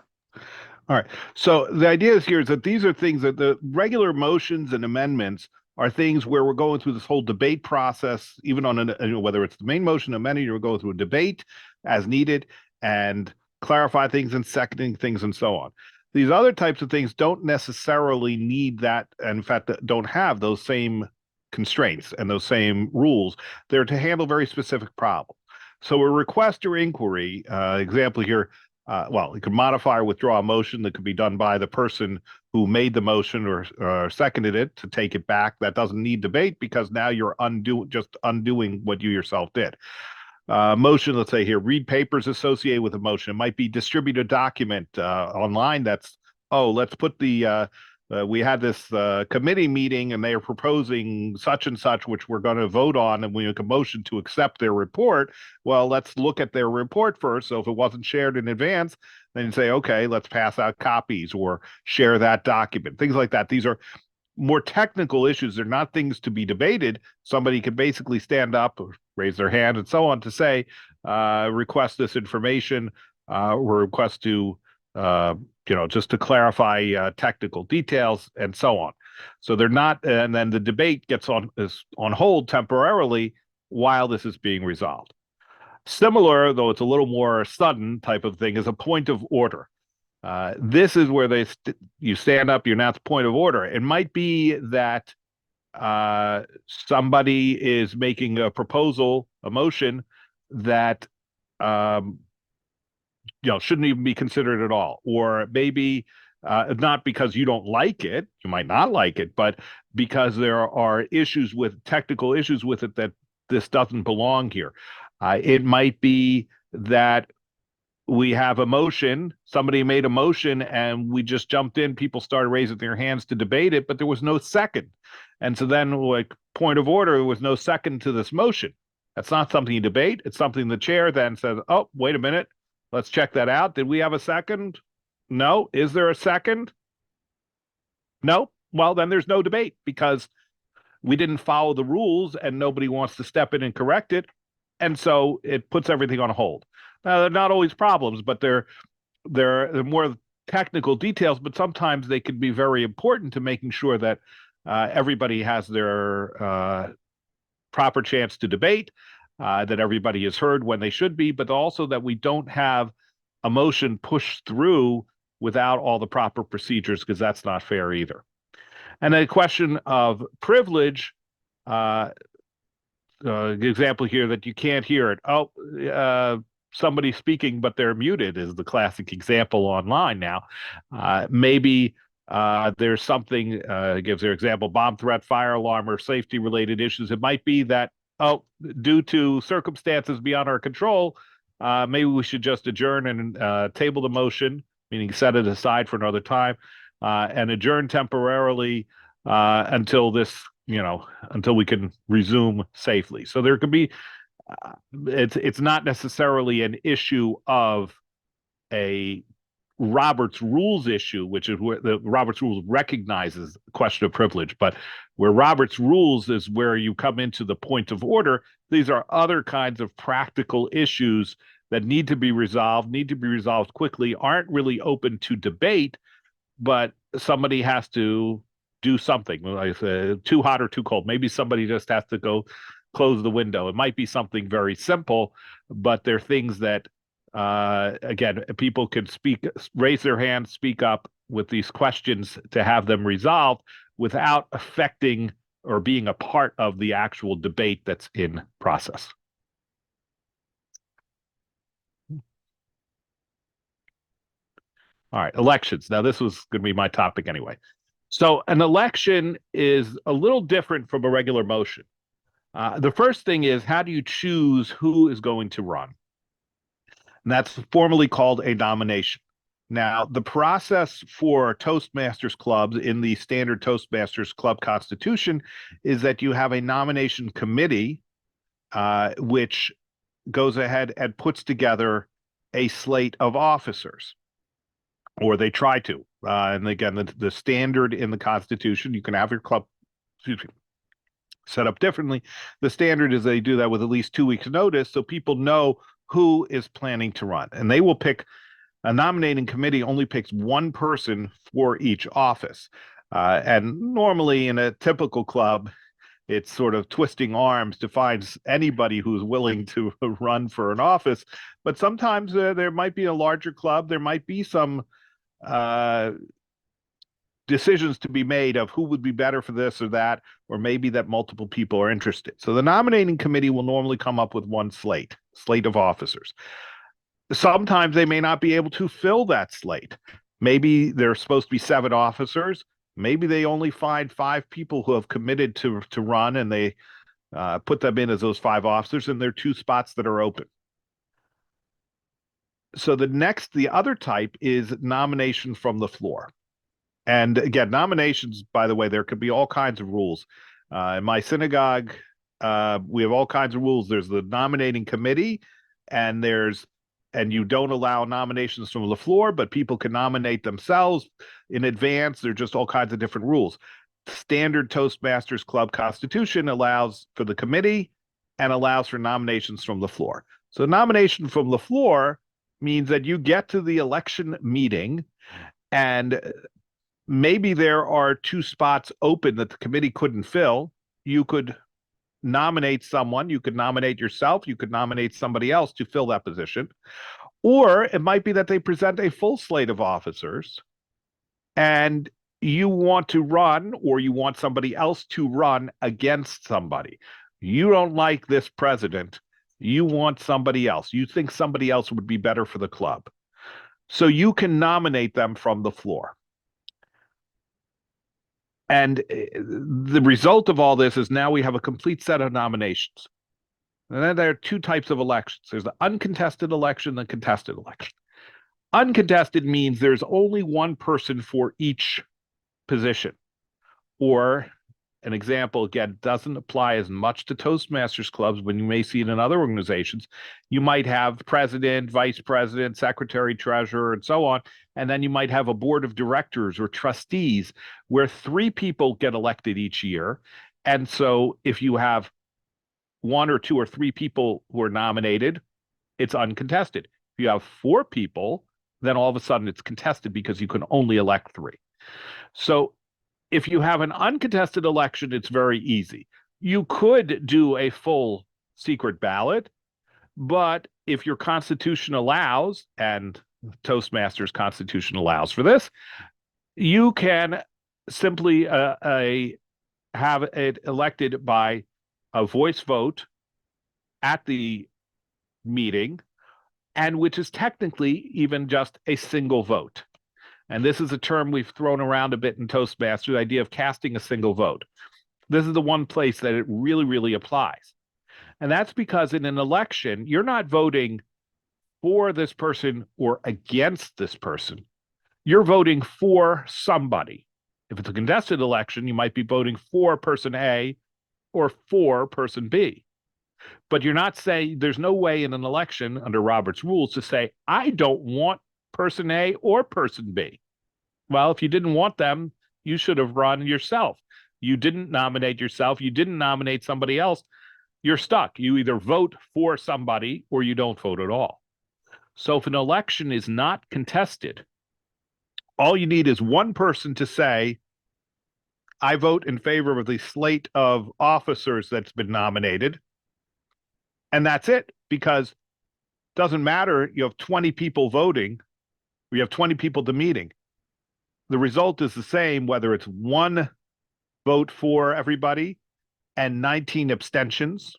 All right. So the idea is here is that these are things that the regular motions and amendments are things where we're going through this whole debate process, even on whether it's the main motion amendment, you're going through a debate as needed and clarify things and seconding things and so on. These other types of things don't necessarily need that, and in fact, don't have those same constraints and those same rules. They're to handle very specific problems. So a request or inquiry, example here, well, you could modify or withdraw a motion that could be done by the person who made the motion or seconded it to take it back. That doesn't need debate because now you're just undoing what you yourself did. Motion, let's say here, read papers associated with a motion. It might be distribute a document online that's, oh, let's put the, we had this committee meeting and they are proposing such and such, which we're going to vote on, and we make a motion to accept their report. Well, let's look at their report first. So if it wasn't shared in advance, then you say, okay, let's pass out copies or share that document, things like that. These are more technical issues. They're not things to be debated. Somebody could basically stand up or raise their hand and so on to say, request this information, or request to, just to clarify technical details and so on. So they're not, and then the debate is on hold temporarily while this is being resolved. Similar, though it's a little more sudden type of thing, is a point of order. This is where you stand up, you announce point of order. It might be that somebody is making a proposal, a motion that shouldn't even be considered at all, or maybe not because you don't like it, you might not like it, but because there are technical issues with it that this doesn't belong here. It might be that we have a motion, somebody made a motion and we just jumped in, people started raising their hands to debate it, but there was no second. And so then, like, point of order, there was no second to this motion. That's not something you debate. It's something the chair then says, oh, wait a minute, let's check that out. Did we have a second? No. Is there a second? No. well, then there's no debate because we didn't follow the rules and nobody wants to step in and correct it. And so it puts everything on hold. Now, they're not always problems, but they're more technical details, but sometimes they can be very important to making sure that everybody has their proper chance to debate, that everybody is heard when they should be, but also that we don't have a motion pushed through without all the proper procedures, because that's not fair either. And a question of privilege, example here that you can't hear it. Somebody speaking, but they're muted is the classic example online now. Maybe there's something, gives their example, bomb threat, fire alarm, or safety related issues. It might be that, due to circumstances beyond our control, maybe we should just adjourn and table the motion, meaning set it aside for another time, and adjourn temporarily until until we can resume safely. So there could be, it's not necessarily an issue of a Robert's Rules issue, which is where the Robert's Rules recognizes the question of privilege, but where Robert's Rules is where you come into the point of order. These are other kinds of practical issues that need to be resolved quickly, aren't really open to debate, but somebody has to do something. Like too hot or too cold. Maybe somebody just has to go close the window. It might be something very simple, but they're things that, again, people can raise their hand, speak up with these questions to have them resolved without affecting or being a part of the actual debate that's in process. All right, elections. Now, this was going to be my topic anyway. So an election is a little different from a regular motion. The first thing is, how do you choose who is going to run? And that's formally called a nomination. Now, the process for Toastmasters clubs in the standard Toastmasters club constitution is that you have a nomination committee, which goes ahead and puts together a slate of officers, or they try to. And again, the standard in the Constitution, you can have your club, set up differently. The standard is they do that with at least 2 weeks' notice, so people know who is planning to run. And they will pick, a nominating committee only picks one person for each office. And normally in a typical club, it's sort of twisting arms to find anybody who's willing to run for an office. But sometimes there might be a larger club, there might be some decisions to be made of who would be better for this or that, or maybe that multiple people are interested. So the nominating committee will normally come up with one slate of officers. Sometimes they may not be able to fill that slate. Maybe there's supposed to be 7 officers. Maybe they only find 5 people who have committed to run, and they put them in as those 5 officers, and there are 2 spots that are open. So the other type is nomination from the floor. And again, nominations, by the way, there could be all kinds of rules. In my synagogue, we have all kinds of rules. There's the nominating committee, and you don't allow nominations from the floor, but people can nominate themselves in advance. There are just all kinds of different rules. Standard Toastmasters Club Constitution allows for the committee and allows for nominations from the floor. So nomination from the floor means that you get to the election meeting and maybe there are 2 spots open that the committee couldn't fill. You could nominate someone, you could nominate yourself, you could nominate somebody else to fill that position. Or it might be that they present a full slate of officers and you want to run, or you want somebody else to run against somebody. You don't like this president. You want somebody else. You think somebody else would be better for the club. So you can nominate them from the floor. And the result of all this is now we have a complete set of nominations. And then there are 2 types of elections. There's the uncontested election and the contested election. Uncontested means there's only one person for each position. Or an example, again, doesn't apply as much to Toastmasters clubs, but you may see it in other organizations. You might have president, vice president, secretary, treasurer, and so on. And then you might have a board of directors or trustees where 3 people get elected each year. And so if you have 1 or 2 or 3 people who are nominated, it's uncontested. If you have 4 people, then all of a sudden it's contested because you can only elect 3. So if you have an uncontested election, it's very easy. You could do a full secret ballot, but if your constitution allows, and Toastmasters constitution allows for this, you can simply have it elected by a voice vote at the meeting, and which is technically even just a single vote. And this is a term we've thrown around a bit in Toastmasters, the idea of casting a single vote. This is the one place that it really, really applies. And that's because in an election, you're not voting for this person or against this person. You're voting for somebody. If it's a contested election, you might be voting for person A or for person B. But you're not saying, there's no way in an election under Robert's rules to say, I don't want person A or person B. Well, if you didn't want them, you should have run yourself. You didn't nominate yourself. You didn't nominate somebody else. You're stuck. You either vote for somebody or you don't vote at all. So if an election is not contested, all you need is one person to say, I vote in favor of the slate of officers that's been nominated. And that's it, because it doesn't matter. You have 20 people voting. We have 20 people at the meeting. The result is the same, whether it's 1 vote for everybody and 19 abstentions,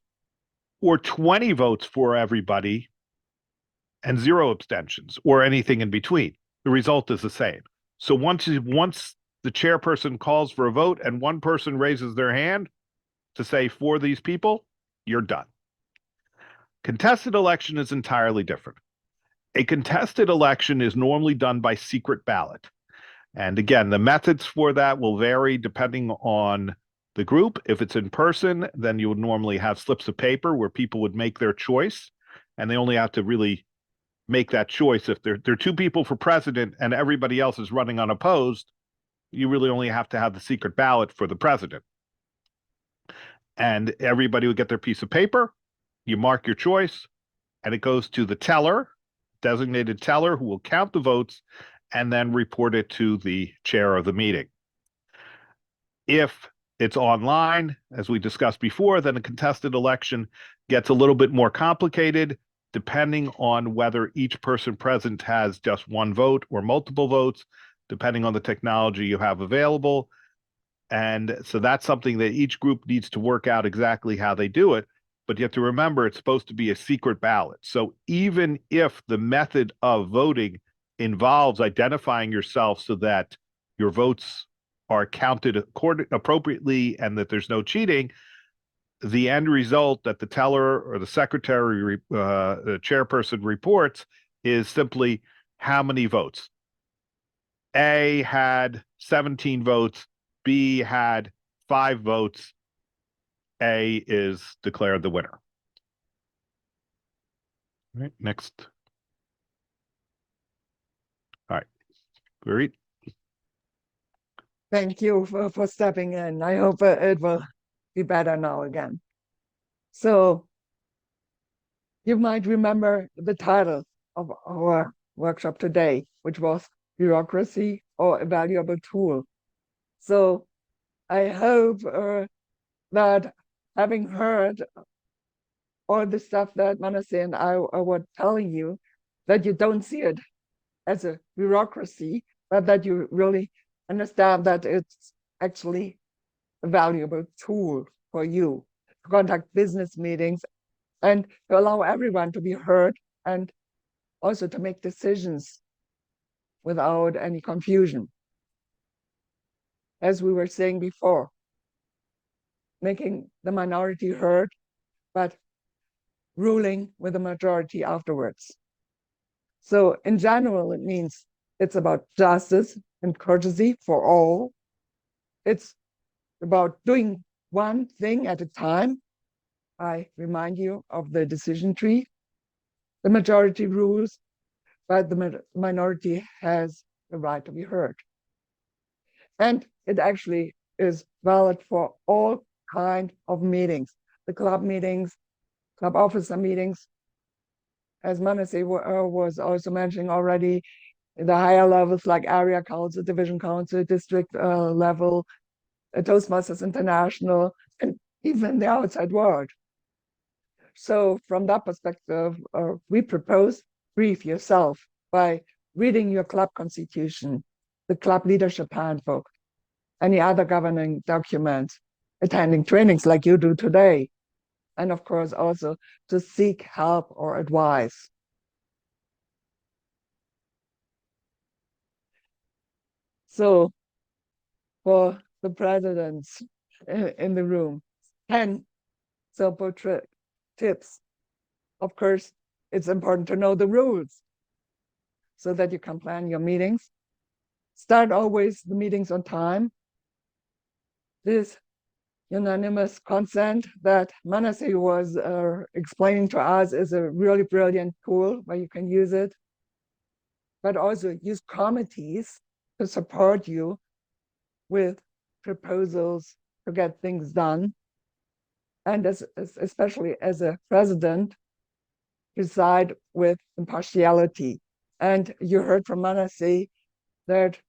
or 20 votes for everybody and 0 abstentions, or anything in between. The result is the same. So once the chairperson calls for a vote and 1 person raises their hand to say for these people, you're done. Contested election is entirely different. A contested election is normally done by secret ballot. And again, the methods for that will vary depending on the group. If it's in person, then you would normally have slips of paper where people would make their choice, and they only have to really make that choice. If there are 2 people for president and everybody else is running unopposed, you really only have to have the secret ballot for the president. And everybody would get their piece of paper, you mark your choice, and it goes to the teller, designated teller, who will count the votes and then report it to the chair of the meeting. If it's online, as we discussed before, then a contested election gets a little bit more complicated, depending on whether each person present has just 1 vote or multiple votes, depending on the technology you have available. And so that's something that each group needs to work out exactly how they do it. But you have to remember, it's supposed to be a secret ballot. So even if the method of voting involves identifying yourself so that your votes are counted appropriately and that there's no cheating, the end result that the teller or the secretary, the chairperson reports is simply how many votes. A had 17 votes, B had 5 votes, A is declared the winner. All right, next. All right, Berit. Thank you for stepping in. I hope it will be better now again. So you might remember the title of our workshop today, which was Bureaucracy or a Valuable Tool. So I hope that having heard all the stuff that Manasseh and I were telling you, that you don't see it as a bureaucracy, but that you really understand that it's actually a valuable tool for you to conduct business meetings and to allow everyone to be heard and also to make decisions without any confusion. As we were saying before, making the minority heard, but ruling with the majority afterwards. So in general, it means it's about justice and courtesy for all. It's about doing one thing at a time. I remind you of the decision tree. The majority rules, but the minority has the right to be heard. And it actually is valid for all kinds of meetings, the club meetings, club officer meetings. As Manasseh was also mentioning already, the higher levels like area council, division council, district level, Toastmasters International, and even the outside world. So from that perspective, we propose brief yourself by reading your club constitution, the club leadership handbook, any other governing document, attending trainings like you do today, and of course also to seek help or advice. So for the presidents in the room, 10 simple tips. Of course, it's important to know the rules so that you can plan your meetings. Start always the meetings on time. This unanimous consent that Manasseh was explaining to us is a really brilliant tool where you can use it. But also use committees to support you with proposals to get things done. And especially as a president, decide with impartiality. And you heard from Manasseh that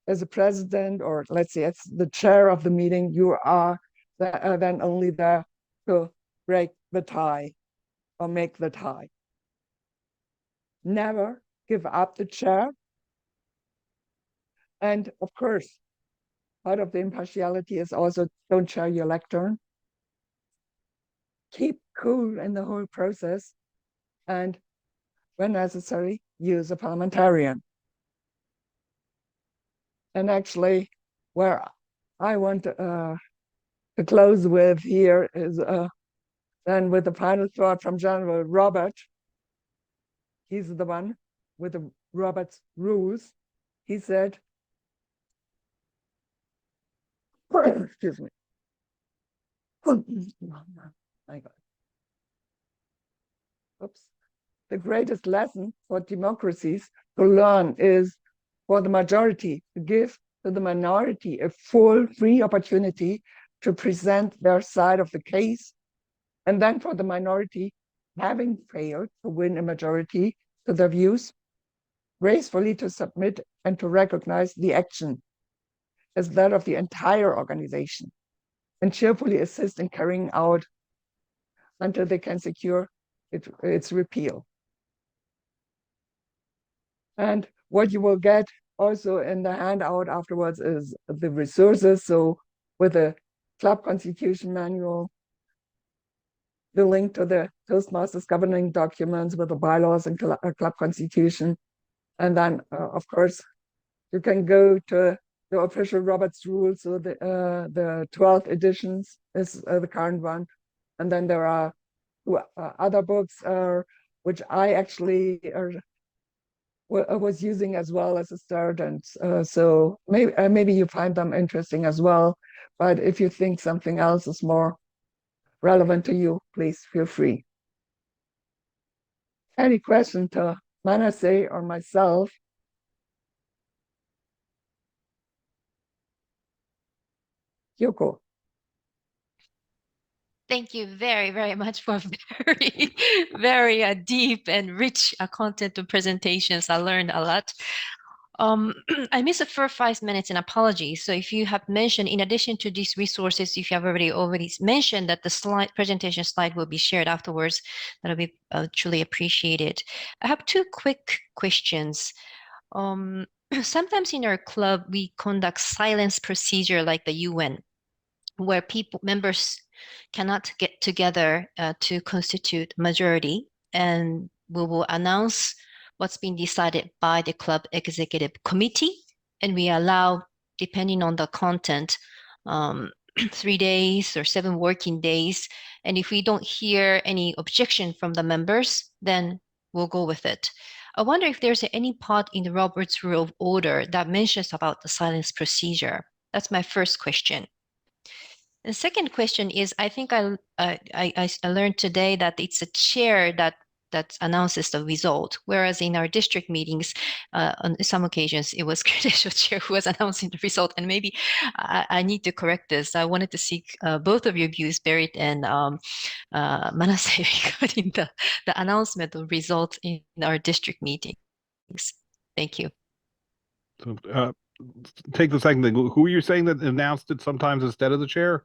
as a president, or let's say as the chair of the meeting, you are then only there to break the tie or make the tie. Never give up the chair. And of course, part of the impartiality is also don't share your lectern. Keep cool in the whole process. And when necessary, use a parliamentarian. And actually, where I want to close with here is then with the final thought from General Robert. He's the one with the Robert's rules. He said, excuse me. My God. Oops. The greatest lesson for democracies to learn is for the majority to give to the minority a full, free opportunity to present their side of the case, and then for the minority, having failed to win a majority to their views, gracefully to submit and to recognize the action as that of the entire organization, and cheerfully assist in carrying out until they can secure its repeal. And what you will get also in the handout afterwards is the resources. So with the club constitution manual, the link to the Toastmasters governing documents with the bylaws and club constitution. And then, of course, you can go to the official Robert's rules. So the 12th editions is the current one. And then there are other books which I actually was using as well as a start. And so maybe you find them interesting as well. But if you think something else is more relevant to you, please feel free. Any question to Manasseh or myself? Yoko. Thank you very, very much for very, very deep and rich content of presentations. I learned a lot. I missed the first 5 minutes and apologies. So if you have mentioned, in addition to these resources, if you have already mentioned that the presentation slide will be shared afterwards, that'll be truly appreciated. I have 2 quick questions. Sometimes in our club, we conduct silence procedure like the UN, where members cannot get together to constitute majority, and we will announce what's been decided by the club executive committee, and we allow, depending on the content, 3 days or 7 working days. And if we don't hear any objection from the members, then we'll go with it. I wonder if there's any part in the Robert's Rule of Order that mentions about the silence procedure. That's my first question. The second question is, I think I learned today that it's a chair that announces the result, whereas in our district meetings, on some occasions, it was credential chair who was announcing the result. And maybe I need to correct this. I wanted to seek both of your views, Berit and Manasseh, regarding the announcement of results in our district meetings. Thank you. So, take the second thing. Who are you saying that announced it sometimes instead of the chair?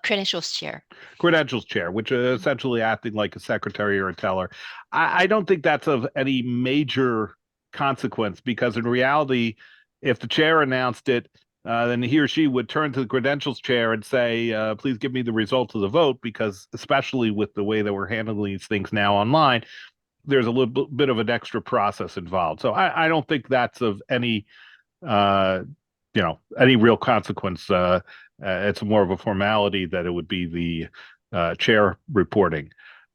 Credentials chair. Credentials chair, which is essentially acting like a secretary or a teller. I don't think that's of any major consequence, because in reality, if the chair announced it, then he or she would turn to the credentials chair and say, please give me the results of the vote, because especially with the way that we're handling these things now online, there's a little bit of an extra process involved. So I don't think that's of any any real consequence. It's more of a formality that it would be the chair reporting.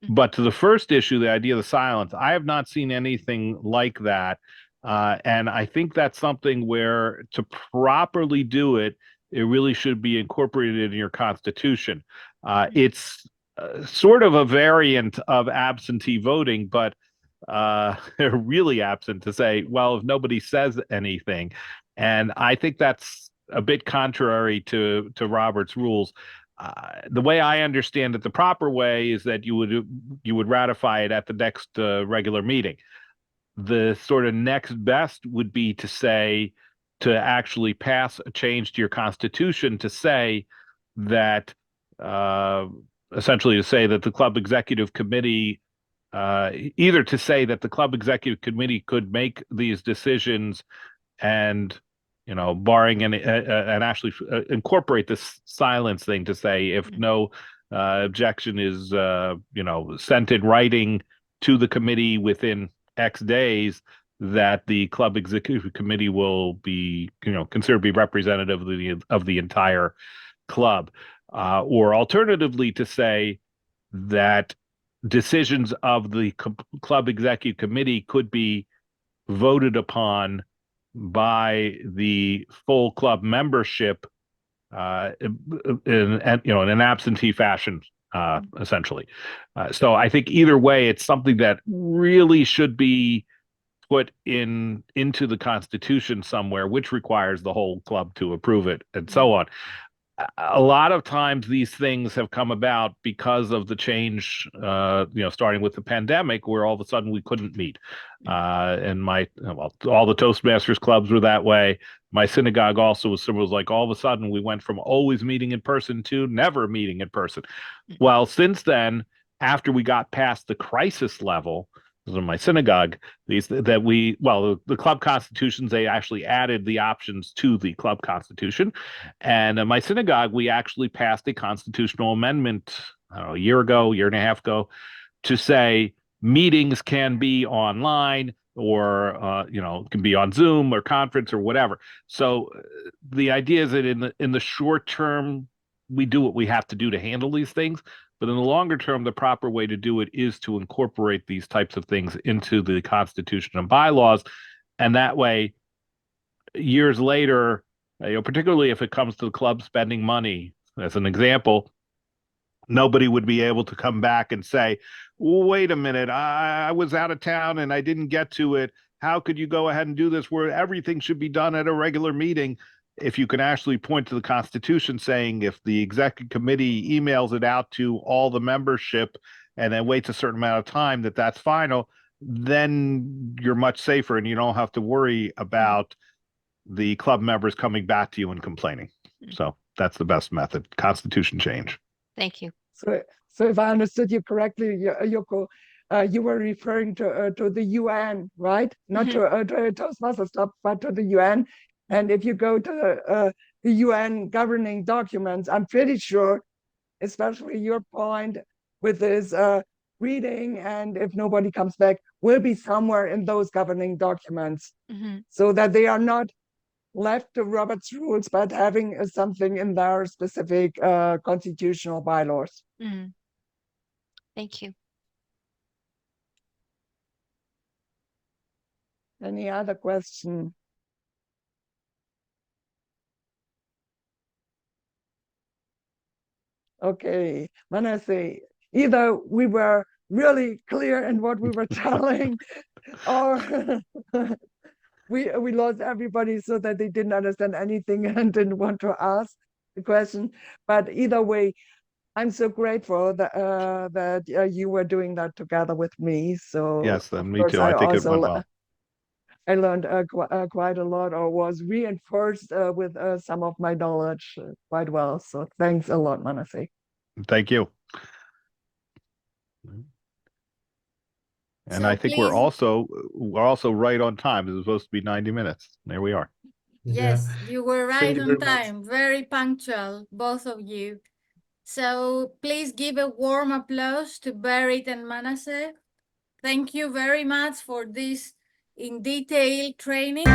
But to the first issue, the idea of the silence, I have not seen anything like that. And I think that's something where, to properly do it, it really should be incorporated in your constitution. It's sort of a variant of absentee voting, but they're really absent to say, well, if nobody says anything. And I think that's a bit contrary to Robert's rules. The way I understand it, the proper way is that you would ratify it at the next regular meeting. The sort of next best would be to actually pass a change to your constitution to say that essentially to say that the club executive committee either to say that the club executive committee could make these decisions and, barring and actually incorporate this silence thing to say if no objection is, sent in writing to the committee within X days, that the club executive committee will be, considered to be representative of the entire club. Or alternatively, to say that decisions of the club executive committee could be voted upon by the full club membership in an absentee fashion, essentially. So I think either way, it's something that really should be put into the Constitution somewhere, which requires the whole club to approve it, and so on. A lot of times these things have come about because of the change, starting with the pandemic, where all of a sudden we couldn't meet. And all the Toastmasters clubs were that way. My synagogue also was like, all of a sudden we went from always meeting in person to never meeting in person. Well, since then, after we got past the crisis level, in my synagogue, the club constitutions, they actually added the options to the club constitution. And in my synagogue, we actually passed a constitutional amendment, I don't know, a year and a half ago, to say meetings can be online or, can be on Zoom or conference or whatever. So the idea is that in the short term, we do what we have to do to handle these things. But in the longer term, the proper way to do it is to incorporate these types of things into the Constitution and bylaws. And that way, years later, particularly if it comes to the club spending money, as an example, nobody would be able to come back and say, wait a minute, I was out of town and I didn't get to it. How could you go ahead and do this where everything should be done at a regular meeting? If you can actually point to the Constitution saying if the executive committee emails it out to all the membership and then waits a certain amount of time, that's final, then you're much safer and you don't have to worry about the club members coming back to you and complaining. So that's the best method, Constitution change. Thank you. So if I understood you correctly, Yoko, you were referring to the UN, right? Not to Toastmasters Club, but to the UN. And if you go to the UN governing documents, I'm pretty sure, especially your point with this reading, and if nobody comes back, will be somewhere in those governing documents, so that they are not left to Robert's rules, but having something in their specific constitutional bylaws. Thank you. Any other question? Okay, Manasseh, either we were really clear in what we were telling, or we lost everybody so that they didn't understand anything and didn't want to ask the question. But either way, I'm so grateful that you were doing that together with me. So Yes, of then me course too. I think it also went well. I learned quite a lot, or was reinforced with some of my knowledge quite well. So thanks a lot, Manasseh. Thank you. And So I think we're also right on time. It was supposed to be 90 minutes. There we are. Yes, you were right Thank you on very much. time, very punctual, both of you. So please give a warm applause to Berit and Manasseh. Thank you very much for this in detail training.